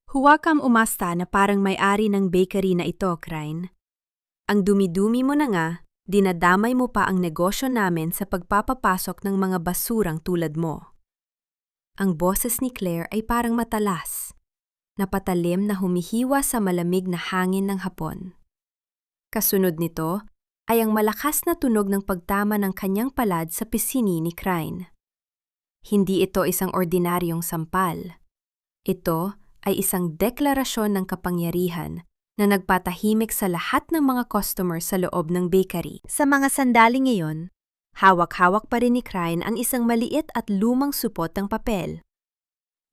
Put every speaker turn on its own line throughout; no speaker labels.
Huwag kang umasta na parang may-ari ng bakery na ito, Crane. Ang dumi-dumi mo na nga, dinadamay mo pa ang negosyo namin sa pagpapapasok ng mga basurang tulad mo. Ang boses ni Claire ay parang matalas, napatalim na humihiwa sa malamig na hangin ng hapon. Kasunod nito ay ang malakas na tunog ng pagtama ng kanyang palad sa pisini ni Crane. Hindi ito isang ordinaryong sampal. Ito ay isang deklarasyon ng kapangyarihan na nagpatahimik sa lahat ng mga customer sa loob ng bakery. Sa mga sandaling iyon, hawak-hawak pa rin ni Crane ang isang maliit at lumang supot ng papel.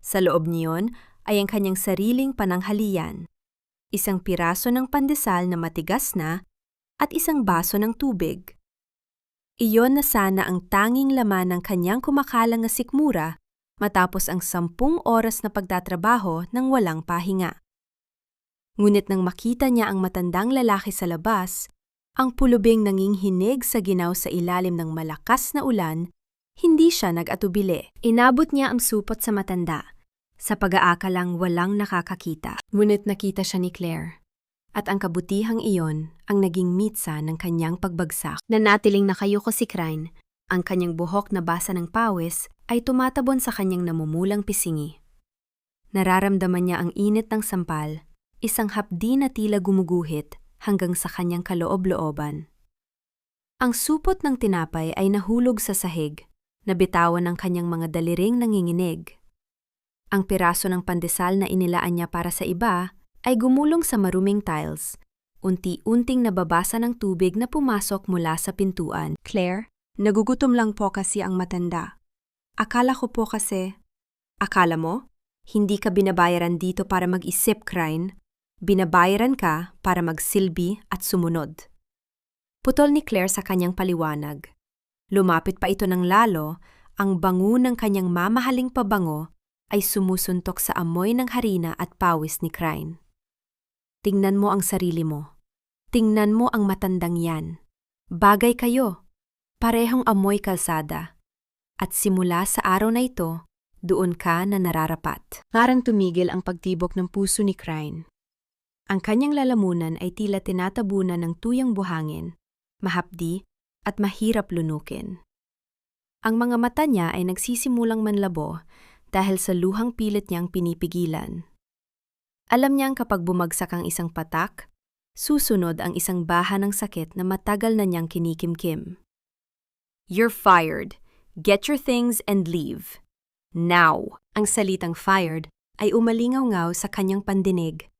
Sa loob niyon ay ang kanyang sariling pananghalian, isang piraso ng pandesal na matigas na at isang baso ng tubig. Iyon na sana ang tanging laman ng kanyang kumakalang na sikmura matapos ang 10 oras na pagtatrabaho ng walang pahinga. Ngunit nang makita niya ang matandang lalaki sa labas, ang pulubing nanginginig sa ginaw sa ilalim ng malakas na ulan, hindi siya nag-atubili. Inabot niya ang supot sa matanda, sa pag-aakalang walang nakakakita. Ngunit nakita siya ni Claire, at ang kabutihang iyon ang naging mitsa ng kanyang pagbagsak. Nanatiling nakayuko si Crane, ang kanyang buhok na basa ng pawis ay tumatabon sa kanyang namumulang pisingi. Nararamdaman niya ang init ng sampal, isang hapdi na tila gumuguhit hanggang sa kanyang kaloob-looban. Ang supot ng tinapay ay nahulog sa sahig, nabitawan ng kanyang mga daliring nanginginig. Ang piraso ng pandesal na inilaan niya para sa iba ay gumulong sa maruming tiles, unti-unting nababasa ng tubig na pumasok mula sa pintuan. Claire, nagugutom lang po kasi ang matanda. Akala ko po kasi... Akala mo? Hindi ka binabayaran dito para mag-isip, Crane. Binabayaran ka para magsilbi at sumunod. Putol ni Claire sa kanyang paliwanag. Lumapit pa ito ng lalo, ang bango ng kanyang mamahaling pabango ay sumusuntok sa amoy ng harina at pawis ni Crane. Tingnan mo ang sarili mo. Tingnan mo ang matandang yan. Bagay kayo. Parehong amoy kalsada. At simula sa araw na ito, doon ka na nararapat. Parang tumigil ang pagtibok ng puso ni Crane. Ang kanyang lalamunan ay tila tinatabunan ng tuyang buhangin, mahapdi at mahirap lunukin. Ang mga mata niya ay nagsisimulang manlabo dahil sa luhang pilit niyang pinipigilan. Alam niyang kapag bumagsak ang isang patak, susunod ang isang baha ng sakit na matagal na niyang kinikimkim. You're fired. Get your things and leave. Now! Ang salitang fired ay umalingaw-ngaw sa kanyang pandinig.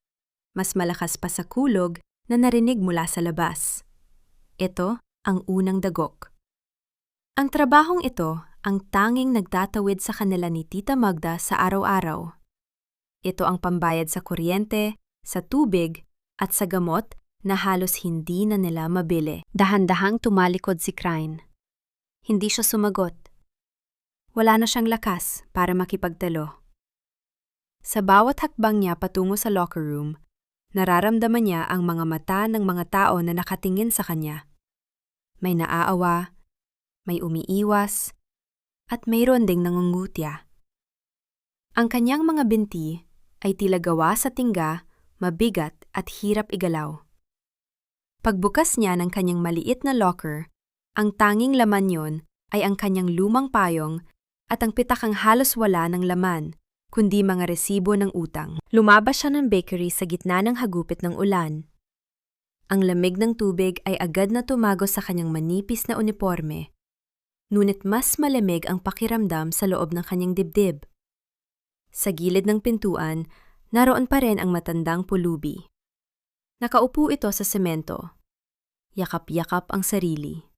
Mas malakas pa sa kulog na narinig mula sa labas. Ito ang unang dagok. Ang trabahong ito ang tanging nagtatawid sa kanila ni Tita Magda sa araw-araw. Ito ang pambayad sa kuryente, sa tubig, at sa gamot na halos hindi na nila mabili. Dahan-dahang tumalikod si Crane. Hindi siya sumagot. Wala na siyang lakas para makipagtalo. Sa bawat hakbang niya patungo sa locker room, nararamdaman niya ang mga mata ng mga tao na nakatingin sa kanya. May naaawa, may umiiwas, at mayroon ding nangungutya. Ang kanyang mga binti ay tila gawa sa tingga, mabigat at hirap igalaw. Pagbukas niya ng kanyang maliit na locker, ang tanging laman yon ay ang kanyang lumang payong at ang pitakang halos wala ng laman, kundi mga resibo ng utang. Lumabas siya ng bakery sa gitna ng hagupit ng ulan. Ang lamig ng tubig ay agad na tumagos sa kanyang manipis na uniforme, ngunit mas malamig ang pakiramdam sa loob ng kanyang dibdib. Sa gilid ng pintuan, naroon pa rin ang matandang pulubi. Nakaupo ito sa semento. Yakap-yakap ang sarili.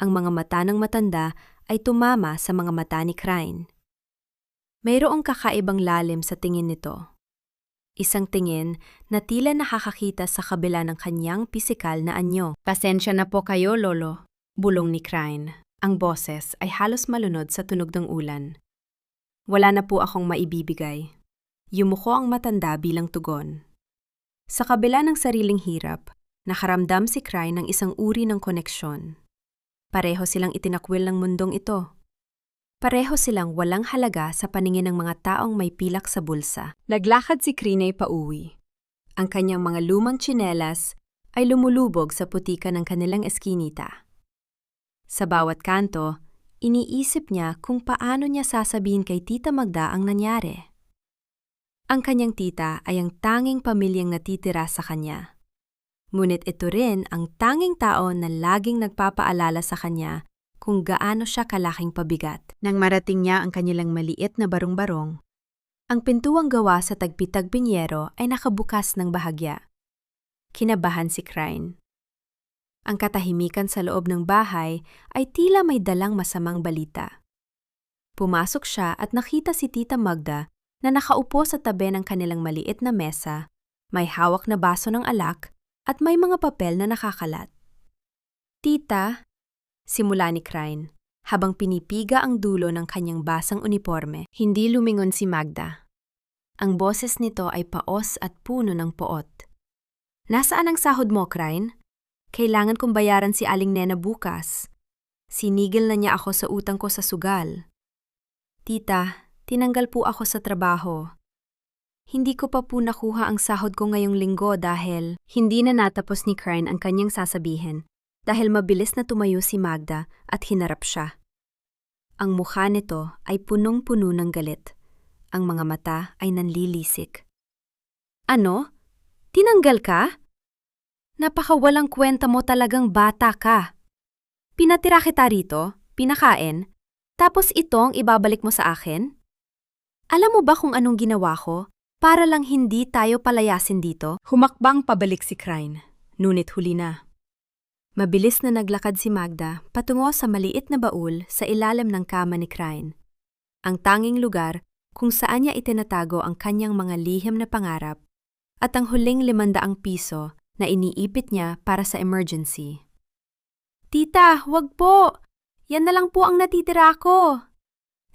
Ang mga mata ng matanda ay tumama sa mga mata ni Crane. Mayroong kakaibang lalim sa tingin nito. Isang tingin na tila nakakakita sa kabila ng kanyang pisikal na anyo. Pasensya na po kayo, Lolo, bulong ni Crane. Ang boses ay halos malunod sa tunog ng ulan. Wala na po akong maibibigay. Yumuko ang matanda bilang tugon. Sa kabila ng sariling hirap, nakaramdam si Crane ng isang uri ng koneksyon. Pareho silang itinakwil ng mundong ito. Pareho silang walang halaga sa paningin ng mga taong may pilak sa bulsa. Naglakad si Crine pauwi. Ang kanyang mga lumang tsinelas ay lumulubog sa putika ng kanilang eskinita. Sa bawat kanto, iniisip niya kung paano niya sasabihin kay Tita Magda ang nangyari. Ang kanyang tita ay ang tanging pamilyang natitira sa kanya. Ngunit ito rin ang tanging tao na laging nagpapaalala sa kanya kung gaano siya kalaking pabigat. Nang marating niya ang kanilang maliit na barong-barong, ang pintuang gawa sa tagpi-tagping yero ay nakabukas ng bahagya. Kinabahan si Crine. Ang katahimikan sa loob ng bahay ay tila may dalang masamang balita. Pumasok siya at nakita si Tita Magda na nakaupo sa tabi ng kanilang maliit na mesa, may hawak na baso ng alak at may mga papel na nakakalat. "Tita," simula ni Crine, habang pinipiga ang dulo ng kanyang basang uniforme. Hindi lumingon si Magda. Ang boses nito ay paos at puno ng poot. "Nasaan ang sahod mo, Crine? Kailangan kong bayaran si Aling Nena bukas. Sinigil na niya ako sa utang ko sa sugal." "Tita, tinanggal po ako sa trabaho. Hindi ko pa po nakuha ang sahod ko ngayong linggo dahil..." Hindi na natapos ni Crine ang kanyang sasabihin dahil mabilis na tumayo si Magda at hinarap siya. Ang mukha nito ay punong-puno ng galit. Ang mga mata ay nanlilisik. "Ano? Tinanggal ka? Napakawalang kwenta mo, talagang bata ka. Pinatira kita rito, pinakain, tapos ito ang ibabalik mo sa akin? Alam mo ba kung anong ginawa ko para lang hindi tayo palayasin dito?" Humakbang pabalik si Crine, ngunit huli na. Mabilis na naglakad si Magda patungo sa maliit na baul sa ilalim ng kama ni Crine. Ang tanging lugar kung saan niya itinatago ang kanyang mga lihim na pangarap at ang huling 500 piso na iniipit niya para sa emergency. "Tita, wag po! Yan na lang po ang natitira ko!"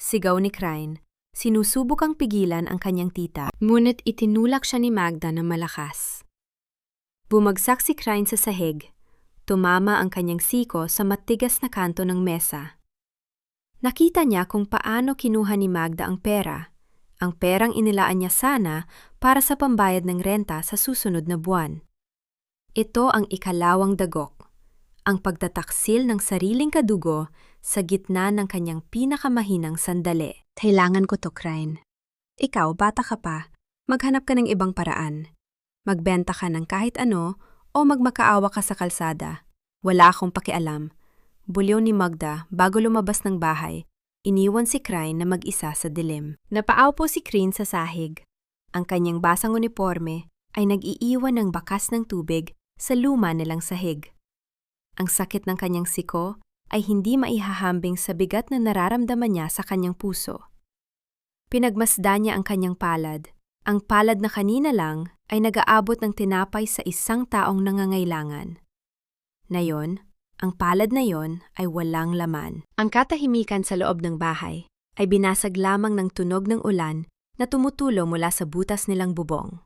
Sigaw ni Crine. Sinusubukang pigilan ang kanyang tita, ngunit itinulak siya ni Magda na malakas. Bumagsak si Crine sa sahig. Tumama ang kanyang siko sa matigas na kanto ng mesa. Nakita niya kung paano kinuha ni Magda ang pera. Ang perang inilaan niya sana para sa pambayad ng renta sa susunod na buwan. Ito ang ikalawang dagok, ang pagtataksil ng sariling kadugo sa gitna ng kanyang pinakamahinang sandali. "Kailangan ko to, Crine. Ikaw, bata ka pa. Maghanap ka ng ibang paraan. Magbenta ka ng kahit ano o magmakaawa ka sa kalsada. Wala akong pakialam." Bulyaw ni Magda bago lumabas ng bahay. Iniwan si Crine na mag-isa sa dilim. Napaupo si Crine sa sahig. Ang kanyang basang uniforme ay nag-iiwan ng bakas ng tubig sa luma nilang sahig. Ang sakit ng kanyang siko ay hindi maihahambing sa bigat na nararamdaman niya sa kanyang puso. Pinagmasdan niya ang kanyang palad. Ang palad na kanina lang ay nag-aabot ng tinapay sa isang taong nangangailangan. Ngayon, ang palad na yon ay walang laman. Ang katahimikan sa loob ng bahay ay binasag lamang ng tunog ng ulan na tumutulo mula sa butas nilang bubong.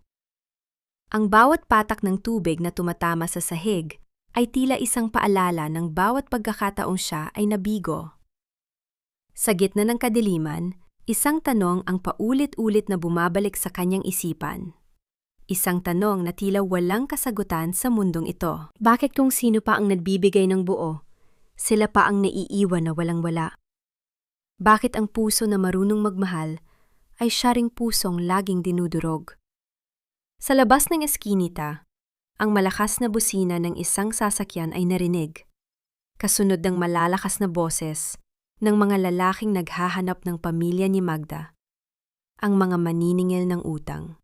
Ang bawat patak ng tubig na tumatama sa sahig ay tila isang paalala ng bawat pagkakataong siya ay nabigo. Sa gitna ng kadiliman, isang tanong ang paulit-ulit na bumabalik sa kanyang isipan. Isang tanong na tila walang kasagutan sa mundong ito. Bakit kung sino pa ang nagbibigay ng buo, sila pa ang naiiwan na walang-wala? Bakit ang puso na marunong magmahal ay siya ring pusong laging dinudurog? Sa labas ng eskinita, ang malakas na busina ng isang sasakyan ay narinig. Kasunod ng malalakas na boses ng mga lalaking naghahanap ng pamilya ni Magda, ang mga maniningil ng utang.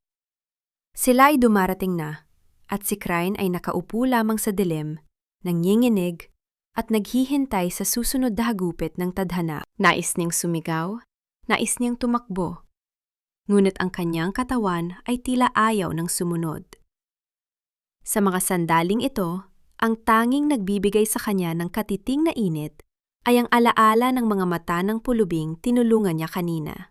Sila ay dumarating na, at si Crine ay nakaupo lamang sa dilim, nanginginig, at naghihintay sa susunod na hagupit ng tadhana. Nais niyang sumigaw, nais niyang tumakbo. Ngunit ang kanyang katawan ay tila ayaw ng sumunod. Sa mga sandaling ito, ang tanging nagbibigay sa kanya ng katiting na init ay ang alaala ng mga mata ng pulubing tinulungan niya kanina.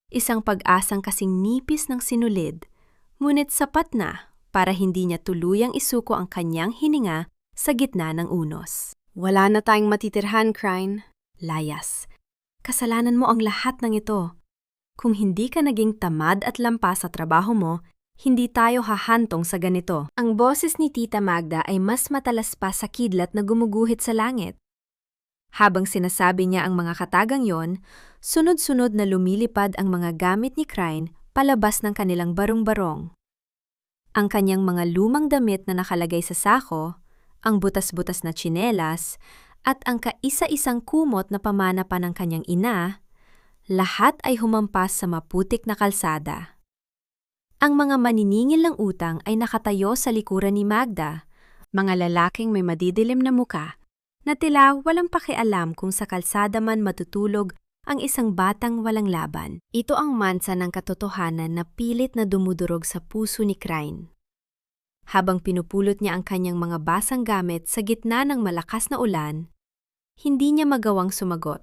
Isang pag-asang kasing nipis ng sinulid, ngunit sapat na para hindi niya tuluyang isuko ang kanyang hininga sa gitna ng unos. "Wala na tayong matitirhan, Crine." Layas. Kasalanan mo ang lahat ng ito. Kung hindi ka naging tamad at lampas sa trabaho mo, hindi tayo hahantong sa ganito. Ang boses ni Tita Magda ay mas matalas pa sa kidlat na gumuguhit sa langit. Habang sinasabi niya ang mga katagang yon, sunod-sunod na lumilipad ang mga gamit ni Crane palabas ng kanilang barong-barong. Ang kanyang mga lumang damit na nakalagay sa sako, ang butas-butas na tsinelas, at ang kaisa-isang kumot na pamana pa ng kanyang ina, lahat ay humampas sa maputik na kalsada. Ang mga maniningil ng utang ay nakatayo sa likuran ni Magda, mga lalaking may madidilim na muka, na tila walang pakialam kung sa kalsada man matutulog ang isang batang walang laban. Ito ang mansa ng katotohanan na pilit na dumudurog sa puso ni Crane. Habang pinupulot niya ang kanyang mga basang gamit sa gitna ng malakas na ulan, hindi niya magawang sumagot.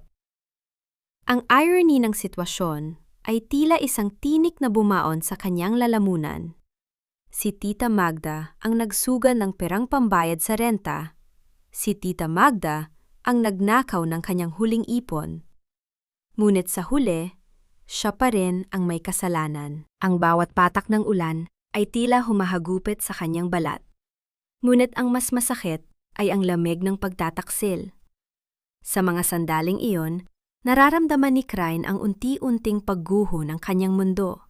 Ang irony ng sitwasyon ay tila isang tinik na bumaon sa kanyang lalamunan. Si Tita Magda ang nagsugal ng perang pambayad sa renta. Si Tita Magda ang nagnakaw ng kanyang huling ipon. Ngunit sa huli, siya pa rin ang may kasalanan. Ang bawat patak ng ulan ay tila humahagupit sa kanyang balat. Ngunit ang mas masakit ay ang lamig ng pagtataksil. Sa mga sandaling iyon, nararamdaman ni Crane ang unti-unting pagguho ng kanyang mundo.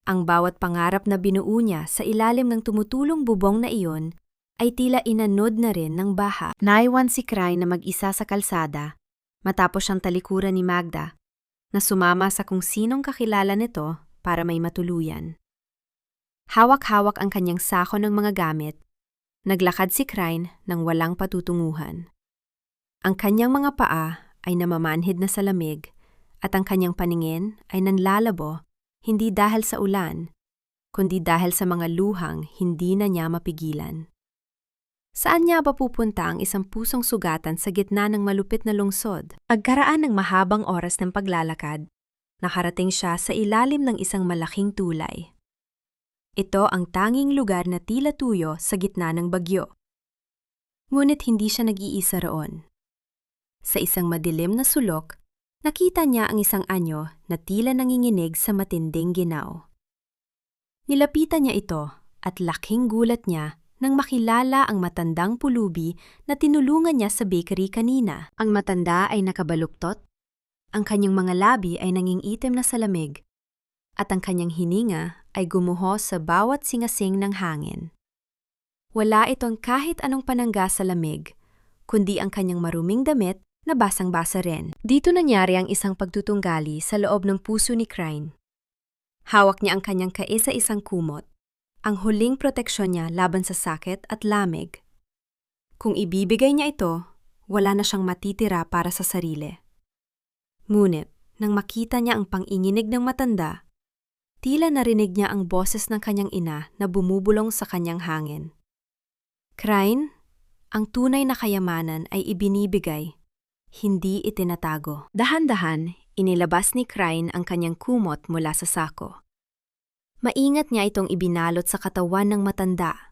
Ang bawat pangarap na binuo niya sa ilalim ng tumutulong bubong na iyon ay tila inanod na rin ng baha. Naiwan si Crane na mag-isa sa kalsada matapos siyang talikuran ni Magda na sumama sa kung sinong kakilala nito para may matuluyan. Hawak-hawak ang kanyang sako ng mga gamit, naglakad si Crane ng walang patutunguhan. Ang kanyang mga paa ay namamanhid na sa lamig at ang kanyang paningin ay nanlalabo hindi dahil sa ulan, kundi dahil sa mga luhang hindi na niya mapigilan. Saan niya ba pupunta ang isang pusong sugatan sa gitna ng malupit na lungsod? Pagkaraan ng mahabang oras ng paglalakad, nakarating siya sa ilalim ng isang malaking tulay. Ito ang tanging lugar na tila tuyo sa gitna ng bagyo. Ngunit hindi siya nag-iisa roon. Sa isang madilim na sulok, nakita niya ang isang anyo na tila nanginginig sa matinding ginaw. Nilapitan niya ito at laking gulat niya nang makilala ang matandang pulubi na tinulungan niya sa bakery kanina. Ang matanda ay nakabaluktot, ang kanyang mga labi ay nangingitim na sa lamig, at ang kanyang hininga ay gumuho sa bawat singasing ng hangin. Wala itong kahit anong panangga sa lamig, kundi ang kanyang maruming damit na basang-basa rin. Dito nangyari ang isang pagtutunggali sa loob ng puso ni Crane. Hawak niya ang kanyang kaisa-isang kumot, ang huling proteksyon niya laban sa sakit at lamig. Kung ibibigay niya ito, wala na siyang matitira para sa sarili. Ngunit, nang makita niya ang panginginig ng matanda, tila narinig niya ang boses ng kanyang ina na bumubulong sa kanyang hangin. Crane, ang tunay na kayamanan ay ibinibigay, hindi itinatago. Dahan-dahan, inilabas ni Crane ang kanyang kumot mula sa sako. Maingat niya itong ibinalot sa katawan ng matanda.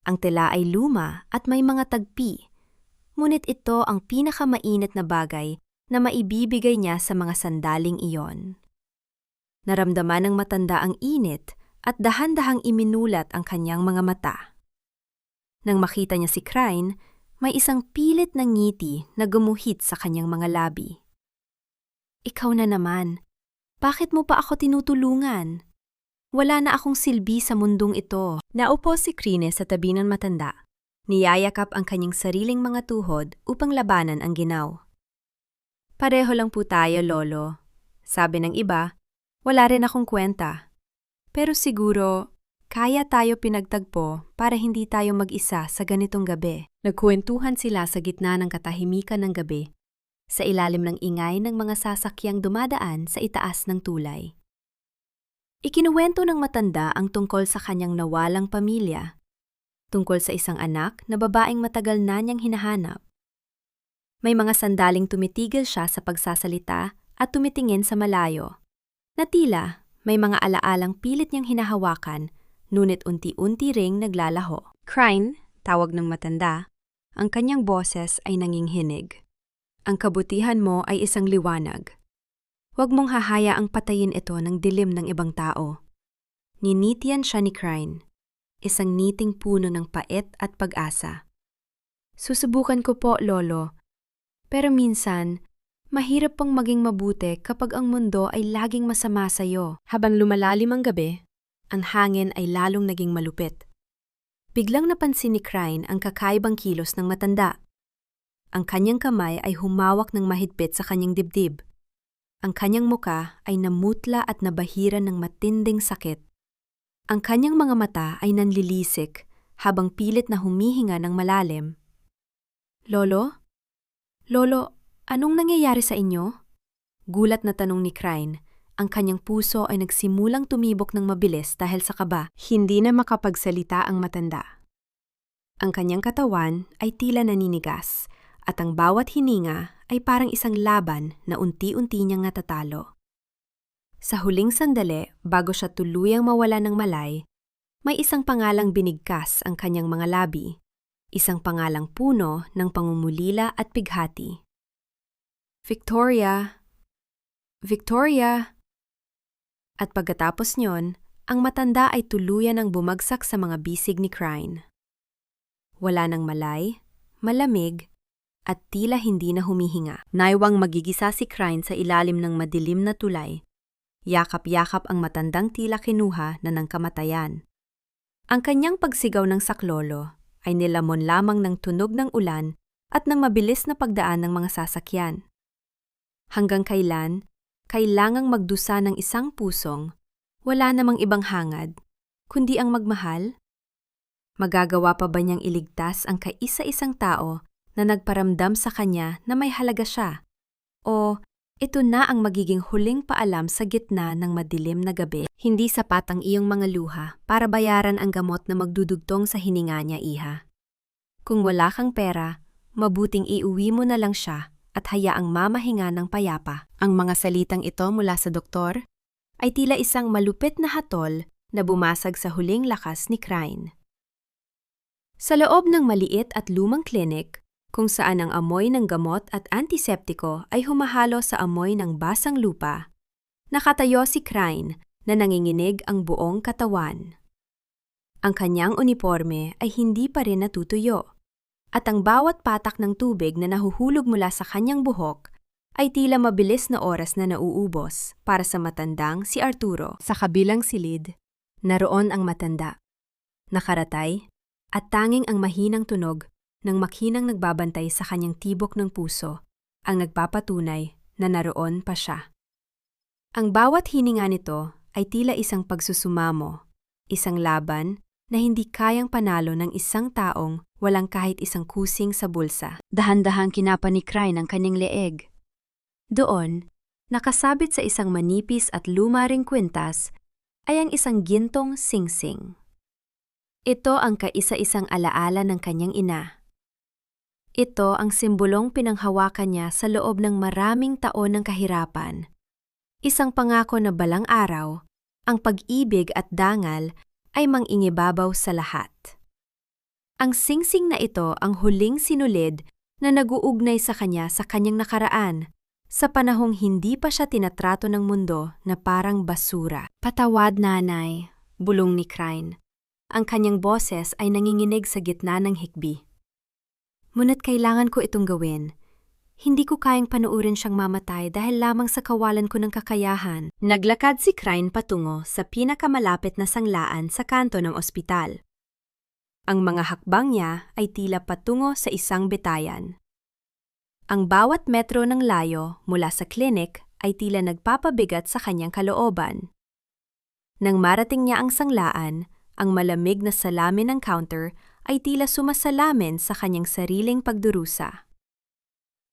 Ang tela ay luma at may mga tagpi, ngunit ito ang pinakamainit na bagay na maibibigay niya sa mga sandaling iyon. Naramdaman ng matanda ang init at dahan-dahang iminulat ang kanyang mga mata. Nang makita niya si Crane, may isang pilit na ngiti na gumuhit sa kanyang mga labi. Ikaw na naman, bakit mo pa ako tinutulungan? Wala na akong silbi sa mundong ito. Naupo si Crane sa tabi ng matanda. Niyayakap ang kanyang sariling mga tuhod upang labanan ang ginaw. Pareho lang po tayo, Lolo. Sabi ng iba, wala rin akong kwenta. Pero siguro, kaya tayo pinagtagpo para hindi tayo mag-isa sa ganitong gabi. Nagkwentuhan sila sa gitna ng katahimikan ng gabi, sa ilalim ng ingay ng mga sasakyang dumadaan sa itaas ng tulay. Ikinuwento ng matanda ang tungkol sa kanyang nawalang pamilya, tungkol sa isang anak na babaeng matagal na niyang hinahanap. May mga sandaling tumitigil siya sa pagsasalita at tumitingin sa malayo, na tila may mga alaalang pilit niyang hinahawakan, ngunit unti-unti ring naglalaho. Crane, tawag ng matanda, ang kanyang boses ay nanginghinig. Ang kabutihan mo ay isang liwanag. Huwag mong hahayaang patayin ito ng dilim ng ibang tao. Ninitiyan siya ni Crane, isang niting puno ng pait at pag-asa. Susubukan ko po, Lolo. Pero minsan, mahirap pang maging mabuti kapag ang mundo ay laging masama sa'yo. Habang lumalalim ang gabi, ang hangin ay lalong naging malupit. Biglang napansin ni Crane ang kakaibang kilos ng matanda. Ang kanyang kamay ay humawak ng mahigpit sa kanyang dibdib. Ang kanyang muka ay namutla at nabahiran ng matinding sakit. Ang kanyang mga mata ay nanlilisik habang pilit na humihinga ng malalim. Lolo? Lolo, anong nangyayari sa inyo? Gulat na tanong ni Crane. Ang kanyang puso ay nagsimulang tumibok ng mabilis dahil sa kaba. Hindi na makapagsalita ang matanda. Ang kanyang katawan ay tila naninigas at ang bawat hininga ay parang isang laban na unti-unti niyang natatalo. Sa huling sandali, bago siya tuluyang mawala ng malay, may isang pangalang binigkas ang kanyang mga labi. Isang pangalang puno ng pangungulila at pighati. Victoria! Victoria! At pagkatapos niyon, ang matanda ay tuluyan ang bumagsak sa mga bisig ni Crane. Wala nang malay, malamig, at tila hindi na humihinga. Naiwang magigisa si Crane sa ilalim ng madilim na tulay. Yakap-yakap ang matandang tila kinuha na ng kamatayan. Ang kanyang pagsigaw ng saklolo ay nilamon lamang ng tunog ng ulan at ng mabilis na pagdaan ng mga sasakyan. Hanggang kailan, kailangang magdusa ng isang pusong, wala namang ibang hangad, kundi ang magmahal? Magagawa pa ba niyang iligtas ang kaisa-isang tao na nagparamdam sa kanya na may halaga siya? O ito na ang magiging huling paalam sa gitna ng madilim na gabi? Hindi sapat ang iyong mga luha para bayaran ang gamot na magdudugtong sa hininga niya, iha. Kung wala kang pera, mabuting iuwi mo na lang siya at hayaang mamahinga ng payapa. Ang mga salitang ito mula sa doktor ay tila isang malupit na hatol na bumasag sa huling lakas ni Crane. Sa loob ng maliit at lumang klinik, kung saan ang amoy ng gamot at antiseptiko ay humahalo sa amoy ng basang lupa, nakatayo si Crane na nanginginig ang buong katawan. Ang kanyang uniforme ay hindi pa rin natutuyo, at ang bawat patak ng tubig na nahuhulog mula sa kanyang buhok ay tila mabilis na oras na nauubos para sa matandang si Arturo. Sa kabilang silid, naroon ang matanda, nakaratay, at tanging ang mahinang tunog ng makinang nagbabantay sa kanyang tibok ng puso ang nagpapatunay na naroon pa siya. Ang bawat hininga nito ay tila isang pagsusumamo, isang laban na hindi kayang panalo ng isang taong walang kahit isang kusing sa bulsa. Dahan-dahang kinapa ni Crane ang kanyang leeg. Doon, nakasabit sa isang manipis at lumaring kwintas, ay ang isang gintong singsing. Ito ang kaisa-isang alaala ng kanyang ina. Ito ang simbolong pinanghawakan niya sa loob ng maraming taon ng kahirapan. Isang pangako na balang araw, ang pag-ibig at dangal ay mangingibabaw sa lahat. Ang singsing na ito ang huling sinulid na nag-uugnay sa kanyang nakaraan, sa panahong hindi pa siya tinatrato ng mundo na parang basura. Patawad, nanay, bulong ni Crane. Ang kanyang boses ay nanginginig sa gitna ng hikbi. Ngunit kailangan ko itong gawin. Hindi ko kayang panuurin siyang mamatay dahil lamang sa kawalan ko ng kakayahan. Naglakad si Crane patungo sa pinakamalapit na sanglaan sa kanto ng ospital. Ang mga hakbang niya ay tila patungo sa isang betayan. Ang bawat metro ng layo mula sa klinik ay tila nagpapabigat sa kanyang kalooban. Nang marating niya ang sanglaan, ang malamig na salamin ng counter ay tila sumasalamin sa kanyang sariling pagdurusa.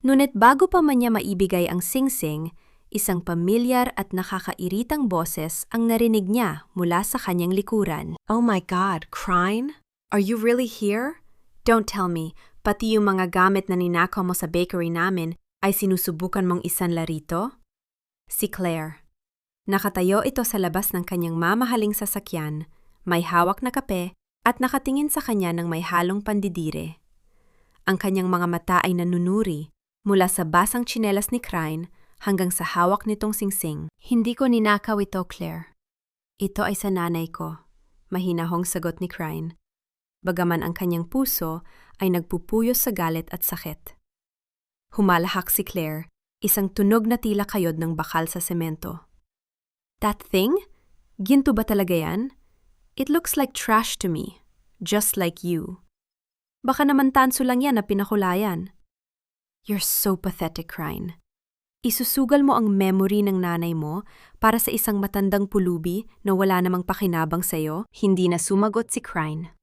Ngunit bago pa man niya maibigay ang singsing, isang pamilyar at nakakairitang boses ang narinig niya mula sa kanyang likuran. "Oh my God, Crane? Are you really here? Don't tell me, pati yung mga gamit na ninakaw mo sa bakery namin ay sinusubukan mong isanla rito?" Si Claire. Nakatayo ito sa labas ng kanyang mamahaling sasakyan, may hawak na kape at nakatingin sa kanya ng may halong pandidire. Ang kanyang mga mata ay nanunuri, Mula sa basang tsinelas ni Crane hanggang sa hawak nitong singsing. Hindi ko ninakaw ito, Claire. Ito ay sa nanay ko, mahinahong sagot ni Crane. Bagaman ang kanyang puso ay nagpupuyos sa galit at sakit. Humalahak si Claire, isang tunog na tila kayod ng bakal sa semento. That thing? Ginto ba talaga yan? It looks like trash to me, just like you. Baka naman tanso lang yan na pinakulayan. You're so pathetic, Crane. Isusugal mo ang memory ng nanay mo para sa isang matandang pulubi na wala namang pakinabang sa'yo? Hindi na sumagot si Crane.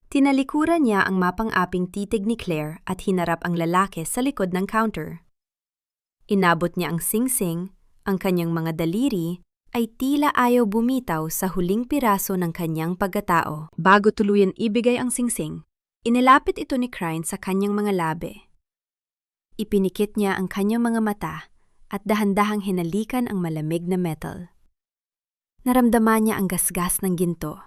Tinalikuran niya ang mapang-aping titig ni Claire at hinarap ang lalaki sa likod ng counter. Inabot niya ang singsing, ang kanyang mga daliri ay tila ayaw bumitaw sa huling piraso ng kanyang pagkatao. Bago tuluyan ibigay ang singsing, inilapit ito ni Crane sa kanyang mga labi. Ipinikit niya ang kanyang mga mata at dahan-dahang hinalikan ang malamig na metal. Naramdaman niya ang gasgas ng ginto.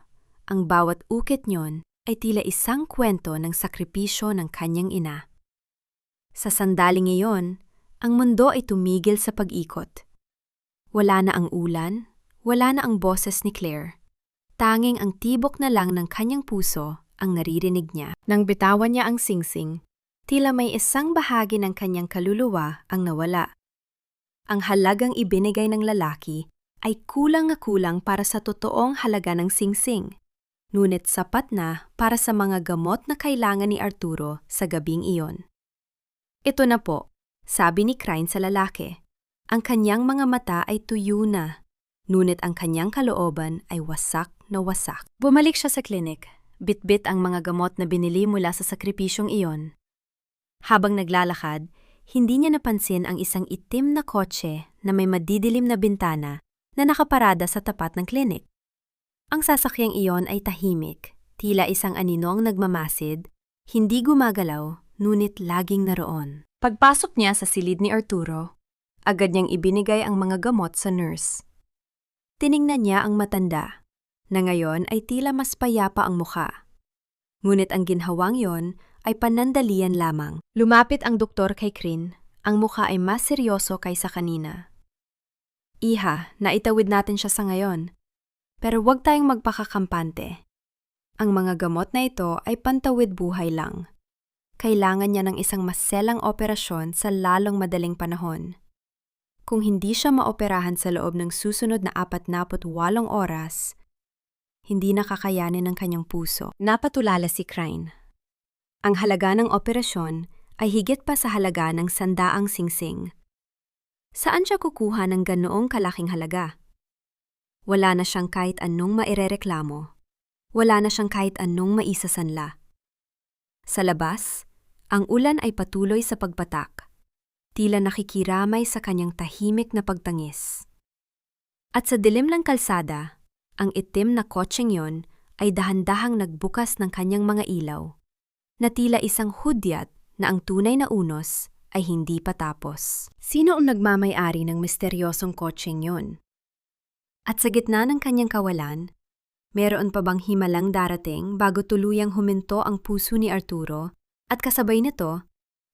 Ang bawat ukit niyon ay tila isang kwento ng sakripisyo ng kanyang ina. Sa sandaling iyon, ang mundo ay tumigil sa pag-ikot. Wala na ang ulan, wala na ang boses ni Claire. Tanging ang tibok na lang ng kanyang puso ang naririnig niya. Nang bitawan niya ang singsing, tila may isang bahagi ng kanyang kaluluwa ang nawala. Ang halagang ibinigay ng lalaki ay kulang na kulang para sa totoong halaga ng singsing, ngunit sapat na para sa mga gamot na kailangan ni Arturo sa gabing iyon. Ito na po, sabi ni Crane sa lalaki. Ang kanyang mga mata ay tuyo na, ngunit ang kanyang kalooban ay wasak na wasak. Bumalik siya sa klinik, bitbit ang mga gamot na binili mula sa sakripisyong iyon. Habang naglalakad, hindi niya napansin ang isang itim na kotse na may madidilim na bintana na nakaparada sa tapat ng klinik. Ang sasakyang iyon ay tahimik, tila isang aninong nagmamasid, hindi gumagalaw, ngunit laging naroon. Pagpasok niya sa silid ni Arturo, agad niyang ibinigay ang mga gamot sa nurse. Tiningnan niya ang matanda, na ngayon ay tila mas payapa ang mukha. Ngunit ang ginhawang yon ay panandalian lamang. Lumapit ang doktor kay Crane, ang mukha ay mas seryoso kaysa kanina. Iha, naitawid natin siya sa ngayon. Pero huwag tayong magpakakampante. Ang mga gamot na ito ay pantawid buhay lang. Kailangan niya ng isang maselang operasyon sa lalong madaling panahon. Kung hindi siya maoperahan sa loob ng susunod na 48 oras, hindi nakakayanin ng kanyang puso. Napatulala si Crane. Ang halaga ng operasyon ay higit pa sa halaga ng 100 singsing. Saan siya kukuha ng ganoong kalaking halaga? Wala na siyang kahit anong mairereklamo. Wala na siyang kahit anong maisasanla. Sa labas, ang ulan ay patuloy sa pagpatak. Tila nakikiramay sa kanyang tahimik na pagtangis. At sa dilim ng kalsada, ang itim na kotseng yon ay dahan-dahang nagbukas ng kanyang mga ilaw, na tila isang hudyat na ang tunay na unos ay hindi pa tapos. Sino ang nagmamay-ari ng misteryosong kotseng yon? At sa gitna ng kanyang kawalan, meron pa bang himalang darating bago tuluyang huminto ang puso ni Arturo at kasabay nito,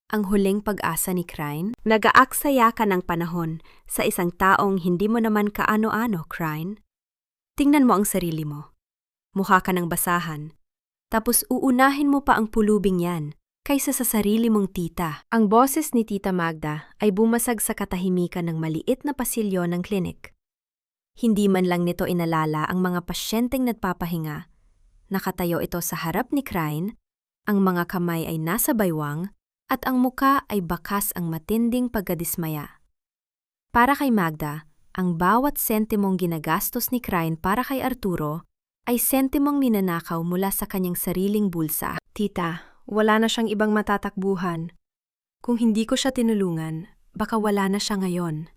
ang huling pag-asa ni Crane? Nag-aaksaya ka ng panahon sa isang taong hindi mo naman kaano-ano, Crane. Tingnan mo ang sarili mo. Mukha ka ng basahan. Tapos uunahin mo pa ang pulubing yan kaysa sa sarili mong tita. Ang boses ni Tita Magda ay bumasag sa katahimikan ng maliit na pasilyo ng klinik. Hindi man lang nito inalala ang mga pasyenteng nagpapahinga. Nakatayo ito sa harap ni Crane, ang mga kamay ay nasa baywang, at ang muka ay bakas ang matinding pagkadismaya. Para kay Magda, ang bawat sentimong ginagastos ni Crane para kay Arturo ay sentimong ninanakaw mula sa kanyang sariling bulsa. Tita, wala na siyang ibang matatakbuhan. Kung hindi ko siya tinulungan, baka wala na siya ngayon.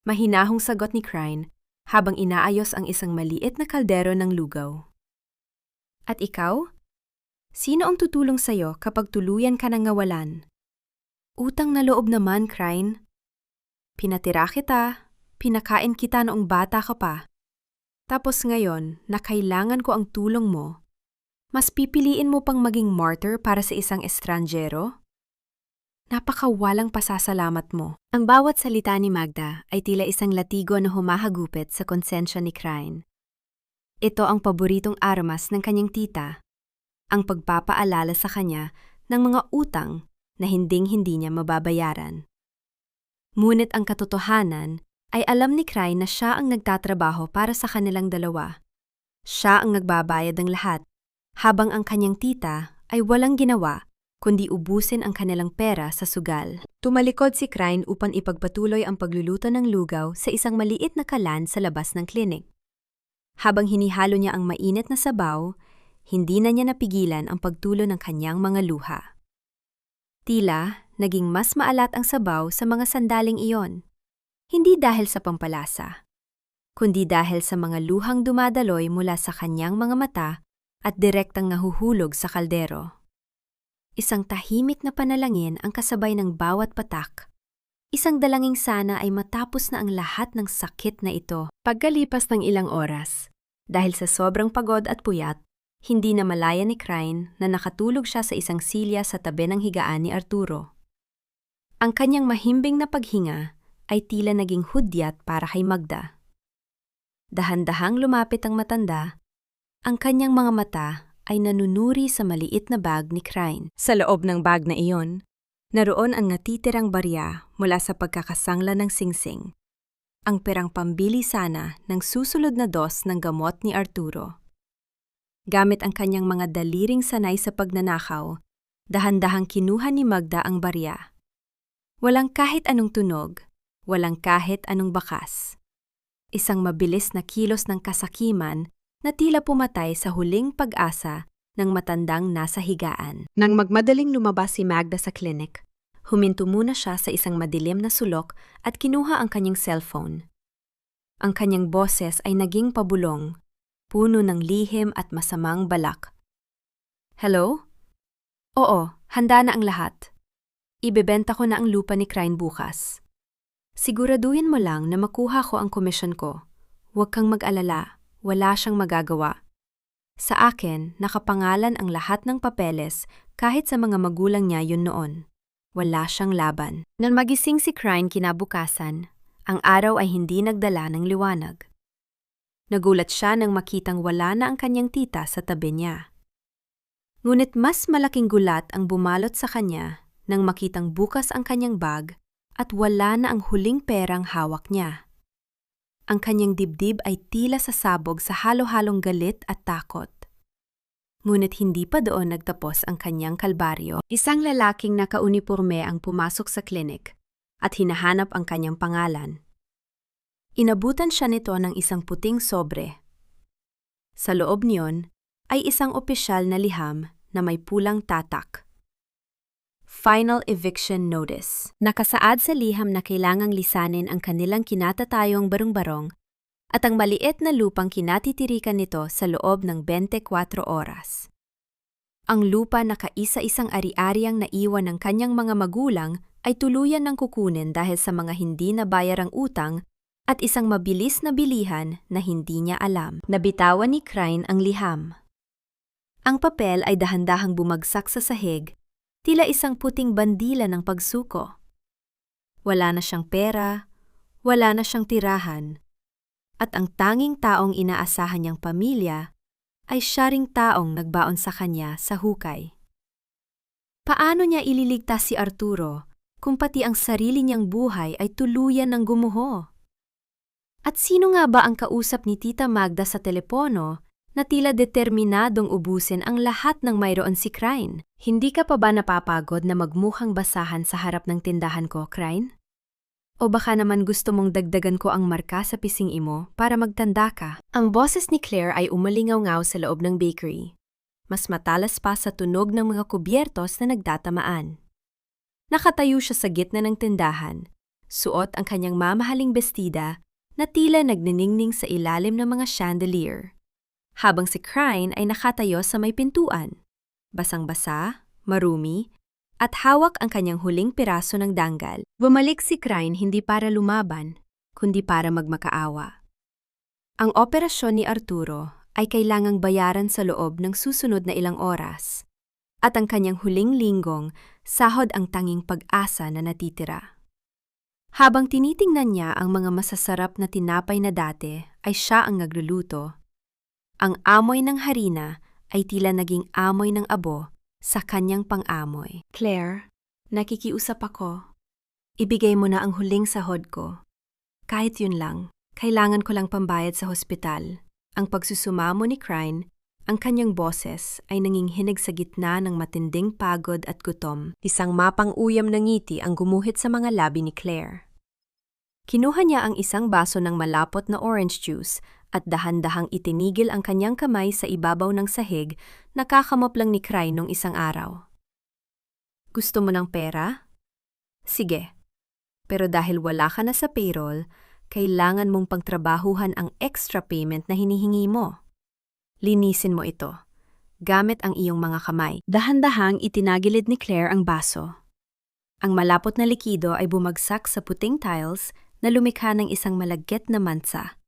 Mahinahong sagot ni Crane habang inaayos ang isang maliit na kaldero ng lugaw. At ikaw? Sino ang tutulong sa'yo kapag tuluyan ka ng nawalan? Utang na loob naman, Crane. Pinatira kita, pinakain kita noong bata ka pa. Tapos ngayon, na kailangan ko ang tulong mo, mas pipiliin mo pang maging martyr para sa isang estranjero? Napakawalang pasasalamat mo. Ang bawat salita ni Magda ay tila isang latigo na humahagupit sa konsensya ni Crane. Ito ang paboritong armas ng kanyang tita, ang pagpapaalala sa kanya ng mga utang na hinding-hindi niya mababayaran. Ngunit ang katotohanan ay alam ni Crane na siya ang nagtatrabaho para sa kanilang dalawa. Siya ang nagbabayad ng lahat, habang ang kanyang tita ay walang ginawa kundi ubusin ang kanilang pera sa sugal. Tumalikod si Crane upang ipagpatuloy ang pagluluto ng lugaw sa isang maliit na kalan sa labas ng klinik. Habang hinihalo niya ang mainit na sabaw, hindi na niya napigilan ang pagtulo ng kanyang mga luha. Tila, naging mas maalat ang sabaw sa mga sandaling iyon. Hindi dahil sa pampalasa, kundi dahil sa mga luhang dumadaloy mula sa kanyang mga mata at direktang nahuhulog sa kaldero. Isang tahimik na panalangin ang kasabay ng bawat patak. Isang dalangin sana ay matapos na ang lahat ng sakit na ito. Pagkalipas ng ilang oras, dahil sa sobrang pagod at puyat, hindi na malaya ni Crane na nakatulog siya sa isang silya sa tabi ng higaan ni Arturo. Ang kanyang mahimbing na paghinga ay tila naging hudyat para kay Magda. Dahan-dahang lumapit ang matanda, ang kanyang mga mata ay nanunuri sa maliit na bag ni Crane. Sa loob ng bag na iyon, naroon ang natitirang barya mula sa pagkakasangla ng singsing, ang perang pambili sana ng susunod na dos ng gamot ni Arturo. Gamit ang kanyang mga daliring sanay sa pagnanakaw, dahan-dahang kinuha ni Magda ang barya. Walang kahit anong tunog, walang kahit anong bakas. Isang mabilis na kilos ng kasakiman na tila pumatay sa huling pag-asa ng matandang nasa higaan. Nang magmadaling lumabas si Magda sa klinik, huminto muna siya sa isang madilim na sulok at kinuha ang kanyang cellphone. Ang kanyang boses ay naging pabulong, puno ng lihim at masamang balak. Hello? Oo, handa na ang lahat. Ibebenta ko na ang lupa ni Crane bukas. Siguraduhin mo lang na makuha ko ang komisyon ko. Huwag kang mag-alala. Wala siyang magagawa. Sa akin, nakapangalan ang lahat ng papeles kahit sa mga magulang niya yun noon. Wala siyang laban. Nang magising si Crane kinabukasan, ang araw ay hindi nagdala ng liwanag. Nagulat siya nang makitang wala na ang kanyang tita sa tabi niya. Ngunit mas malaking gulat ang bumalot sa kanya nang makitang bukas ang kanyang bag at wala na ang huling perang hawak niya. Ang kanyang dibdib ay tila sasabog sa halo-halong galit at takot. Ngunit hindi pa doon nagtapos ang kanyang kalbaryo. Isang lalaking nakauniporme ang pumasok sa klinik at hinahanap ang kanyang pangalan. Inabutan siya nito ng isang puting sobre. Sa loob niyon ay isang opisyal na liham na may pulang tatak. Final Eviction Notice. Nakasaad sa liham na kailangang lisanin ang kanilang kinatatayong barong-barong at ang maliit na lupang kinatitirikan nito sa loob ng 24 oras. Ang lupa na kaisa-isang ari-ariang naiwan ng kanyang mga magulang ay tuluyan ng kukunin dahil sa mga hindi nabayarang utang at isang mabilis na bilihan na hindi niya alam. Nabitawan ni Crane ang liham. Ang papel ay dahan-dahang bumagsak sa sahig, tila isang puting bandila ng pagsuko. Wala na siyang pera, wala na siyang tirahan, at ang tanging taong inaasahan niyang pamilya ay siya ring taong nagbaon sa kanya sa hukay. Paano niya ililigtas si Arturo kung pati ang sarili niyang buhay ay tuluyan ng gumuho? At sino nga ba ang kausap ni Tita Magda sa telepono na tila determinadong ubusin ang lahat ng mayroon si Crane? Hindi ka pa ba napapagod na magmukhang basahan sa harap ng tindahan ko, Crane? O baka naman gusto mong dagdagan ko ang marka sa pising imo para magtanda ka? Ang boses ni Claire ay umalingaw-ngaw sa loob ng bakery. Mas matalas pa sa tunog ng mga kubyertos na nagtatamaan. Nakatayo siya sa gitna ng tindahan, suot ang kanyang mamahaling bestida na tila nagniningning sa ilalim ng mga chandelier. Habang si Crane ay nakatayo sa may pintuan, basang-basa, marumi, at hawak ang kanyang huling piraso ng danggal. Bumalik si Crane hindi para lumaban, kundi para magmakaawa. Ang operasyon ni Arturo ay kailangang bayaran sa loob ng susunod na ilang oras, At ang kanyang huling linggong, sahod ang tanging pag-asa na natitira. Habang tinitingnan niya ang mga masasarap na tinapay na dati ay siya ang nagluluto, ang amoy ng harina ay tila naging amoy ng abo sa kanyang pang-amoy. Claire, nakikiusap ako. Ibigay mo na ang huling sahod ko. Kahit yun lang, kailangan ko lang pambayad sa hospital. Ang pagsusumamo ni Crine, ang kanyang boses ay nanginginig sa gitna ng matinding pagod at gutom. Isang mapang-uyam na ngiti ang gumuhit sa mga labi ni Claire. Kinuha niya ang isang baso ng malapot na orange juice at dahan-dahang itinigil ang kanyang kamay sa ibabaw ng sahig na kakamop lang ni Crine nung isang araw. Gusto mo ng pera? Sige. Pero dahil wala ka na sa payroll, kailangan mong pagtrabahuhan ang extra payment na hinihingi mo. Linisin mo ito, gamit ang iyong mga kamay. Dahan-dahang itinagilid ni Claire ang baso. Ang malapot na likido ay bumagsak sa puting tiles na lumikha ng isang malagkit na mansa.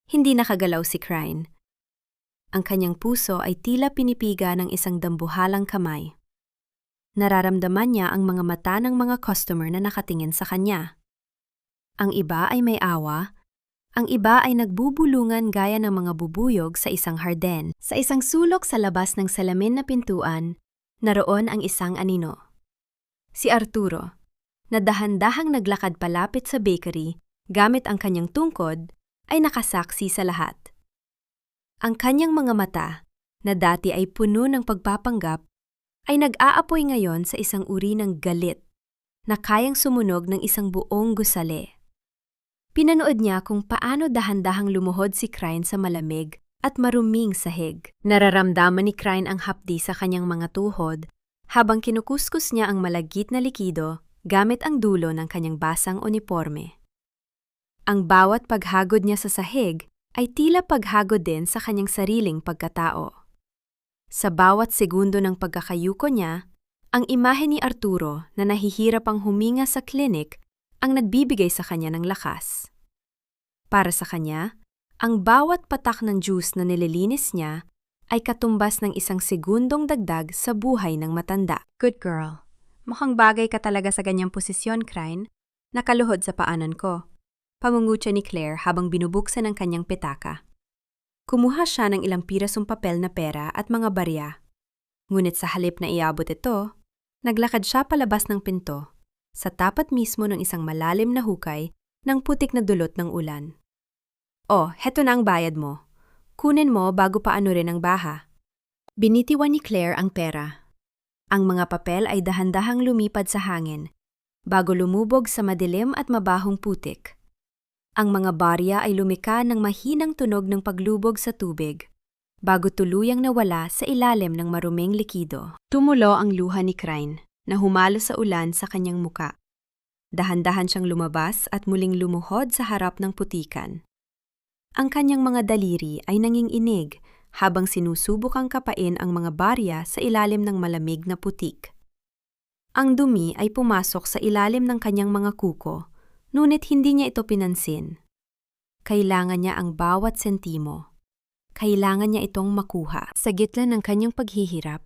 Hindi nakagalaw si Crine. Ang kanyang puso ay tila pinipiga ng isang dambuhalang kamay. Nararamdaman niya ang mga mata ng mga customer na nakatingin sa kanya. Ang iba ay may awa, ang iba ay nagbubulungan gaya ng mga bubuyog sa isang harden. Sa isang sulok sa labas ng salamin na pintuan, naroon ang isang anino. Si Arturo, na dahan-dahang naglakad palapit sa bakery gamit ang kanyang tungkod, ay nakasaksi sa lahat. Ang kanyang mga mata, na dati ay puno ng pagpapanggap, ay nag-aapoy ngayon sa isang uri ng galit na kayang sumunog ng isang buong gusali. Pinanood niya kung paano dahan-dahang lumuhod si Crine sa malamig at maruming sahig. Nararamdaman ni Crine ang hapdi sa kanyang mga tuhod habang kinukuskus niya ang malagkit na likido gamit ang dulo ng kanyang basang uniforme. Ang bawat paghagod niya sa sahig ay tila paghagod din sa kanyang sariling pagkatao. Sa bawat segundo ng pagkakayuko niya, ang imahe ni Arturo na nahihirap ang huminga sa klinik ang nagbibigay sa kanya ng lakas. Para sa kanya, ang bawat patak ng juice na nililinis niya ay katumbas ng isang segundong dagdag sa buhay ng matanda. Good girl. Mukhang bagay ka talaga sa ganyang posisyon, Crine. Nakaluhod sa paanan ko. Pangungutya ni Claire habang binubuksan ang kanyang petaka. Kumuha siya ng ilang pirasong papel na pera at mga barya. Ngunit sa halip na iabot ito, naglakad siya palabas ng pinto, sa tapat mismo ng isang malalim na hukay ng putik na dulot ng ulan. Oh, heto na ang bayad mo. Kunin mo bago paanurin ang baha. Binitiwan ni Claire ang pera. Ang mga papel ay dahan-dahang lumipad sa hangin, bago lumubog sa madilim at mabahong putik. Ang mga barya ay lumika ng mahinang tunog ng paglubog sa tubig, bago tuluyang nawala sa ilalim ng maruming likido. Tumulo ang luha ni Crine, na humalo sa ulan sa kanyang muka. Dahan-dahan siyang lumabas at muling lumuhod sa harap ng putikan. Ang kanyang mga daliri ay nanginginig habang sinusubukang kapain ang mga barya sa ilalim ng malamig na putik. Ang dumi ay pumasok sa ilalim ng kanyang mga kuko, ngunit hindi niya ito pinansin. Kailangan niya ang bawat sentimo. Kailangan niya itong makuha. Sa gitna ng kanyang paghihirap,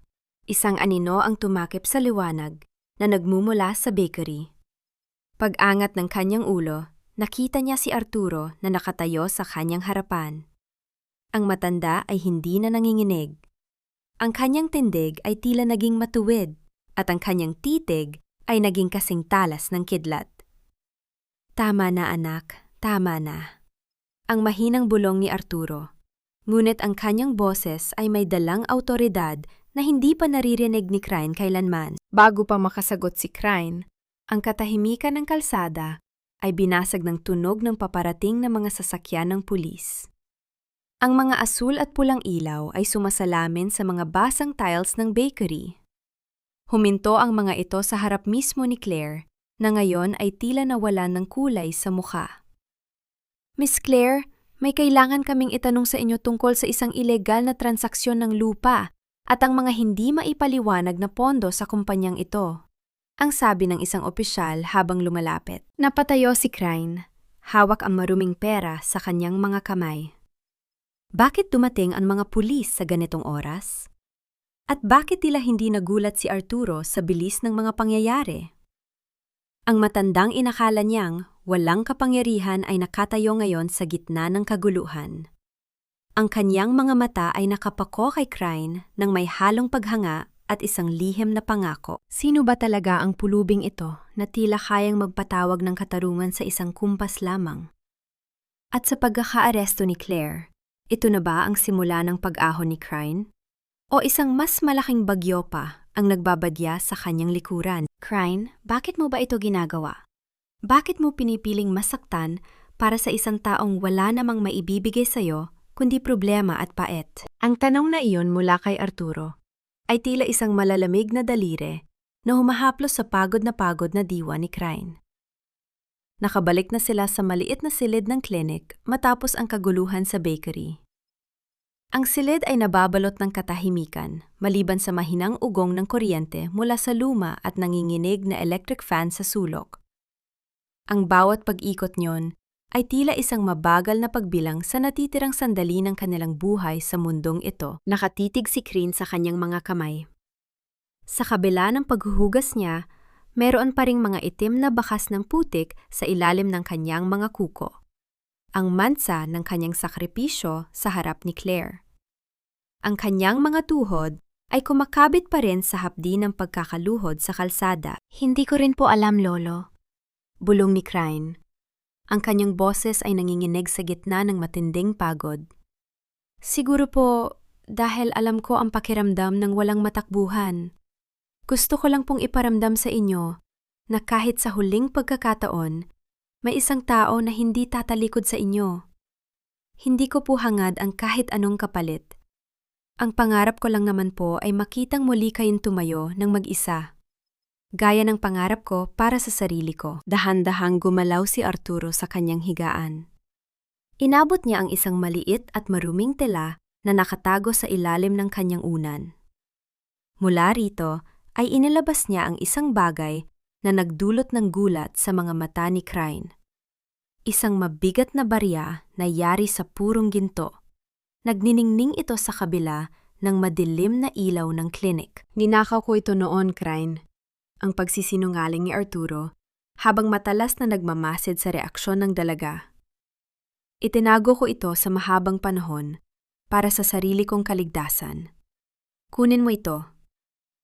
isang anino ang tumakip sa liwanag na nagmumula sa bakery. Pag-angat ng kanyang ulo, nakita niya si Arturo na nakatayo sa kanyang harapan. Ang matanda ay hindi na nanginginig. Ang kanyang tindig ay tila naging matuwid at ang kanyang titig ay naging kasing talas ng kidlat. Tama na anak, tama na. Ang mahinang bulong ni Arturo. Ngunit ang kanyang boses ay may dalang awtoridad na hindi pa naririnig ni Crine kailanman. Bago pa makasagot si Crine, ang katahimikan ng kalsada ay binasag ng tunog ng paparating na mga sasakyan ng pulis. Ang mga asul at pulang ilaw ay sumasalamin sa mga basang tiles ng bakery. Huminto ang mga ito sa harap mismo ni Claire, na ngayon ay tila nawalan ng kulay sa mukha. Miss Claire, may kailangan kaming itanong sa inyo tungkol sa isang ilegal na transaksyon ng lupa at ang mga hindi maipaliwanag na pondo sa kumpanyang ito. Ang sabi ng isang opisyal habang lumalapit. Napatayo si Crine, hawak ang maruming pera sa kanyang mga kamay. Bakit dumating ang mga pulis sa ganitong oras? At bakit tila hindi nagulat si Arturo sa bilis ng mga pangyayari? Ang matandang inakala niyang walang kapangyarihan ay nakatayo ngayon sa gitna ng kaguluhan. Ang kanyang mga mata ay nakapako kay Crane ng may halong paghanga at isang lihim na pangako. Sino ba talaga ang pulubing ito na tila kayang magpatawag ng katarungan sa isang kumpas lamang? At sa pagkakaaresto ni Claire, ito na ba ang simula ng pag-ahon ni Crane? O isang mas malaking bagyo pa ang nagbabadya sa kanyang likuran? Crane, bakit mo ba ito ginagawa? Bakit mo pinipiling masaktan para sa isang taong wala namang maibibigay sa'yo kundi problema at paet? Ang tanong na iyon mula kay Arturo ay tila isang malalamig na daliri na humahaplos sa pagod na diwa ni Crane. Nakabalik na sila sa maliit na silid ng klinik matapos ang kaguluhan sa bakery. Ang silid ay nababalot ng katahimikan maliban sa mahinang ugong ng kuryente mula sa luma at nanginginig na electric fan sa sulok. Ang bawat pag-ikot niyon ay tila isang mabagal na pagbilang sa natitirang sandali ng kanilang buhay sa mundong ito. Nakatitig si Crane sa kanyang mga kamay. Sa kabila ng paghuhugas niya, meron pa ring mga itim na bakas ng putik sa ilalim ng kanyang mga kuko. Ang mansa ng kanyang sakripisyo sa harap ni Claire. Ang kanyang mga tuhod ay kumakabit pa rin sa hapdi ng pagkakaluhod sa kalsada. Hindi ko rin po alam, Lolo. Bulong ni Crane. Ang kanyang boses ay nanginginig sa gitna ng matinding pagod. Siguro po dahil alam ko ang pakiramdam ng walang matakbuhan. Gusto ko lang pong iparamdam sa inyo na kahit sa huling pagkakataon, may isang tao na hindi tatalikod sa inyo. Hindi ko po hangad ang kahit anong kapalit. Ang pangarap ko lang naman po ay makitang muli kayong tumayo ng mag-isa. Gaya ng pangarap ko para sa sarili ko. Dahan-dahang gumalaw si Arturo sa kanyang higaan. Inabot niya ang isang maliit at maruming tela na nakatago sa ilalim ng kanyang unan. Mula rito ay inilabas niya ang isang bagay na nagdulot ng gulat sa mga mata ni Crane. Isang mabigat na barya na yari sa purong ginto. Nagniningning ito sa kabila ng madilim na ilaw ng klinik. Ninakaw ko ito noon, Crane. Ang pagsisinungaling ni Arturo habang matalas na nagmamasid sa reaksyon ng dalaga. Itinago ko ito sa mahabang panahon para sa sarili kong kaligtasan. Kunin mo ito.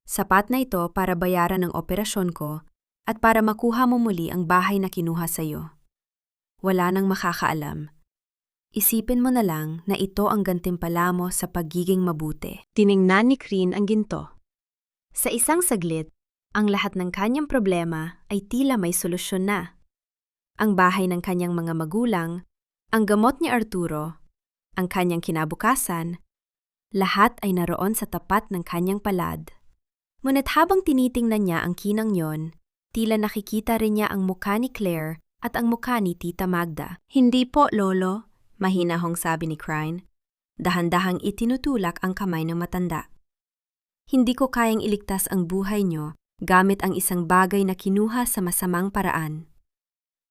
Sapat na ito para bayaran ang operasyon ko at para makuha mo muli ang bahay na kinuha sa iyo. Wala nang makakaalam. Isipin mo na lang na ito ang gantimpala mo sa pagiging mabuti. Tiningnan ni Crane ang ginto. Sa isang saglit, ang lahat ng kanyang problema ay tila may solusyon na. Ang bahay ng kanyang mga magulang, ang gamot ni Arturo, ang kanyang kinabukasan, lahat ay naroon sa tapat ng kanyang palad. Ngunit habang tinitingnan niya ang kinang yon, tila nakikita rin niya ang mukha ni Claire at ang mukha ni Tita Magda. Hindi po, Lolo, mahinahong sabi ni Crane. Dahan-dahang itinutulak ang kamay ng matanda. Hindi ko kayang iligtas ang buhay niyo gamit ang isang bagay na kinuha sa masamang paraan.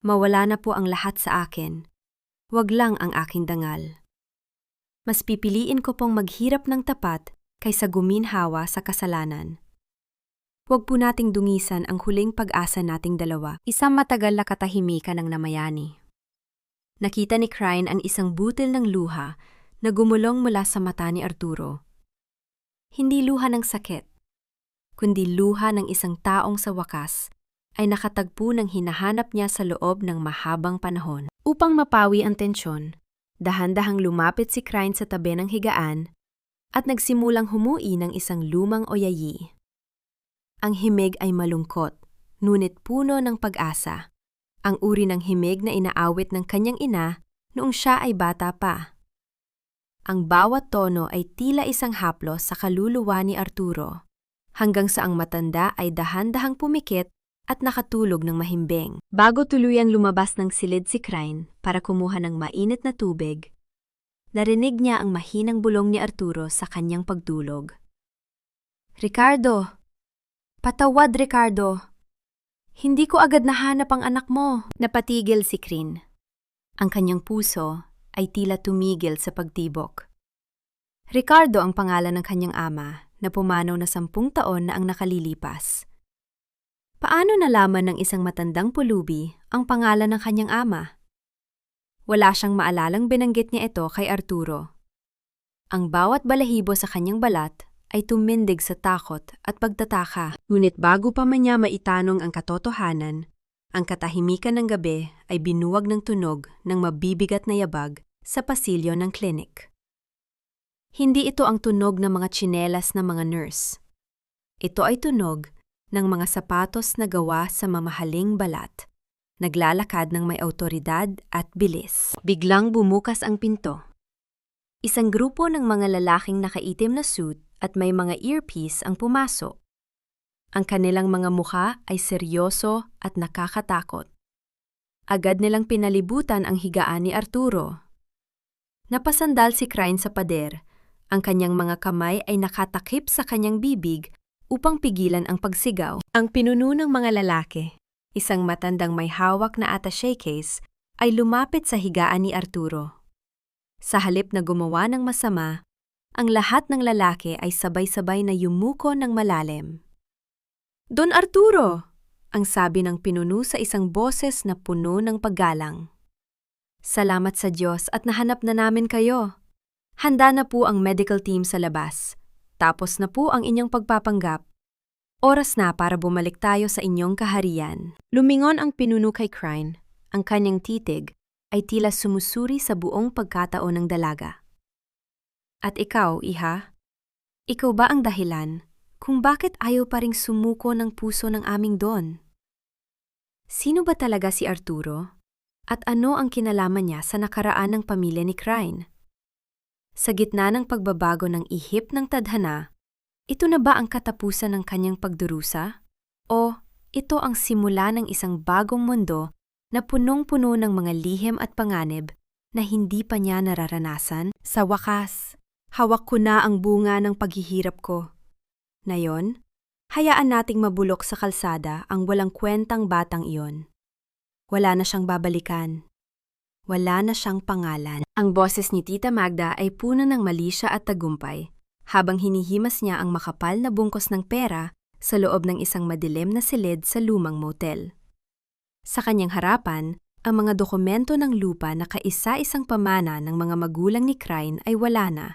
Mawala na po ang lahat sa akin. Wag lang ang aking dangal. Mas pipiliin ko pong maghirap ng tapat kaysa guminhawa sa kasalanan. Huwag po nating dungisan ang huling pag-asa nating dalawa. Isang matagal na katahimikan ang namayani. Nakita ni Crane ang isang butil ng luha na gumulong mula sa mata ni Arturo. Hindi luha ng sakit, kundi luha ng isang taong sa wakas ay nakatagpo ng hinahanap niya sa loob ng mahabang panahon. Upang mapawi ang tensyon, dahan-dahang lumapit si Crane sa tabi ng higaan at nagsimulang humui ng isang lumang oyayi. Ang himig ay malungkot, ngunit puno ng pag-asa. Ang uri ng himig na inaawit ng kanyang ina noong siya ay bata pa. Ang bawat tono ay tila isang haplos sa kaluluwa ni Arturo, hanggang sa ang matanda ay dahan-dahang pumikit at nakatulog ng mahimbing. Bago tuluyang lumabas ng silid si Crane para kumuha ng mainit na tubig, narinig niya ang mahinang bulong ni Arturo sa kanyang pagtulog. Ricardo! Patawad, Ricardo! Hindi ko agad nahanap ang anak mo. Napatigil si Crane. Ang kanyang puso ay tila tumigil sa pagtibok. Ricardo ang pangalan ng kanyang ama na pumanaw na 10 taon na ang nakalilipas. Paano nalaman ng isang matandang pulubi ang pangalan ng kanyang ama? Wala siyang maalalang binanggit niya ito kay Arturo. Ang bawat balahibo sa kanyang balat ay tumindig sa takot at pagtataka. Ngunit bago pa man niya maitanong ang katotohanan, ang katahimikan ng gabi ay binuwag ng tunog ng mabibigat na yabag sa pasilyo ng klinik. Hindi ito ang tunog ng mga tsinelas ng mga nurse. Ito ay tunog ng mga sapatos na gawa sa mamahaling balat, naglalakad ng may awtoridad at bilis. Biglang bumukas ang pinto. Isang grupo ng mga lalaking nakaitim na suit at may mga earpiece ang pumasok. Ang kanilang mga mukha ay seryoso at nakakatakot. Agad nilang pinalibutan ang higaan ni Arturo. Napasandal si Crane sa pader. Ang kanyang mga kamay ay nakatakip sa kanyang bibig upang pigilan ang pagsigaw. Ang pinuno ng mga lalaki, isang matandang may hawak na attaché case, ay lumapit sa higaan ni Arturo. Sa halip na gumawa ng masama, ang lahat ng lalaki ay sabay-sabay na yumuko ng malalim. "Don Arturo!" ang sabi ng pinuno sa isang boses na puno ng paggalang. "Salamat sa Diyos at nahanap na namin kayo. Handa na po ang medical team sa labas. Tapos na po ang inyong pagpapanggap. Oras na para bumalik tayo sa inyong kaharian." Lumingon ang pinuno kay Crane. Ang kanyang titig ay tila sumusuri sa buong pagkataon ng dalaga. "At ikaw, iha? Ikaw ba ang dahilan kung bakit ayaw pa ring sumuko ng puso ng aming Don? Sino ba talaga si Arturo? At ano ang kinalaman niya sa nakaraan ng pamilya ni Crane? Sa gitna ng pagbabago ng ihip ng tadhana, ito na ba ang katapusan ng kanyang pagdurusa? O ito ang simula ng isang bagong mundo na punong-puno ng mga lihim at panganib na hindi pa niya nararanasan? Sa wakas, hawak ko na ang bunga ng paghihirap ko. Ngayon, hayaan nating mabulok sa kalsada ang walang kwentang batang iyon. Wala na siyang babalikan. Wala na siyang pangalan. Ang boses ni Tita Magda ay puno ng malisya at tagumpay, habang hinihimas niya ang makapal na bungkos ng pera sa loob ng isang madilim na silid sa lumang motel. Sa kanyang harapan, ang mga dokumento ng lupa na kaisa-isang pamana ng mga magulang ni Crane ay wala na.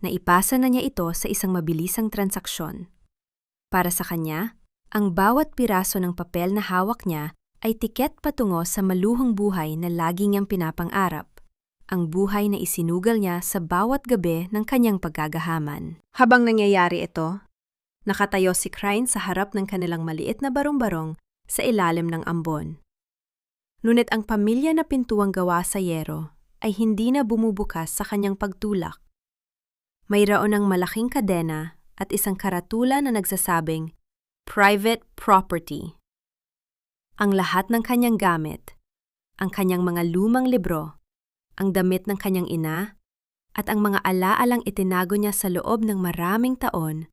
Naipasa na niya ito sa isang mabilisang transaksyon. Para sa kanya, ang bawat piraso ng papel na hawak niya ay tiket patungo sa maluhong buhay na lagi niyang pinapang-arap, ang buhay na isinugal niya sa bawat gabi ng kanyang paggagahaman. Habang nangyayari ito, nakatayo si Crane sa harap ng kanilang maliit na barong-barong sa ilalim ng ambon. Ngunit ang pamilya na pintuang gawa sa yero ay hindi na bumubukas sa kanyang pagtulak. Mayroon ng malaking kadena at isang karatula na nagsasabing, "Private Property." Ang lahat ng kanyang gamit, ang kanyang mga lumang libro, ang damit ng kanyang ina, at ang mga alaalang itinago niya sa loob ng maraming taon,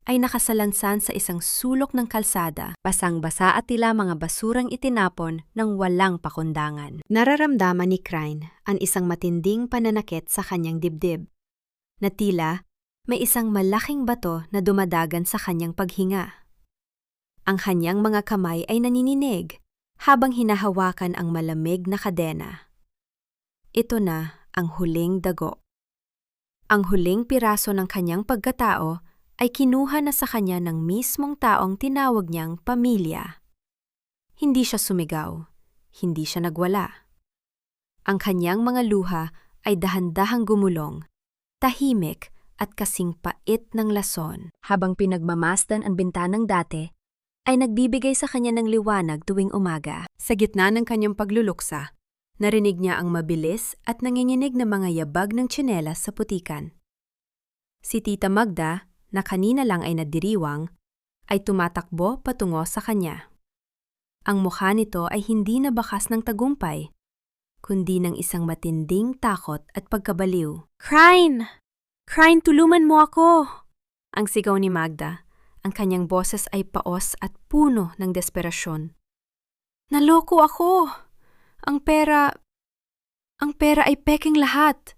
ay nakasalansan sa isang sulok ng kalsada, basang-basa at tila mga basurang itinapon ng walang pakundangan. Nararamdaman ni Crane ang isang matinding pananakit sa kanyang dibdib, na tila may isang malaking bato na dumadagan sa kanyang paghinga. Ang kanyang mga kamay ay nanininig habang hinahawakan ang malamig na kadena. Ito na ang huling dago. Ang huling piraso ng kanyang pagkatao ay kinuha na sa kanya ng mismong taong tinawag niyang pamilya. Hindi siya sumigaw, hindi siya nagwala. Ang kanyang mga luha ay dahan-dahang gumulong, tahimik at kasing pait ng lason. Habang pinagmamasdan ang bintanang dati, ay nagbibigay sa kanya ng liwanag tuwing umaga. Sa gitna ng kanyang pagluluksa, narinig niya ang mabilis at nanginginig na mga yabag ng tsinelas sa putikan. Si Tita Magda, na kanina lang ay nadiriwang, ay tumatakbo patungo sa kanya. Ang mukha nito ay hindi na bakas ng tagumpay, kundi ng isang matinding takot at pagkabaliw. "Crane! Crane, tulungan mo ako!" Ang sigaw ni Magda. Ang kanyang boses ay paos at puno ng desperasyon. "Naloko ako! Ang pera ay peking lahat.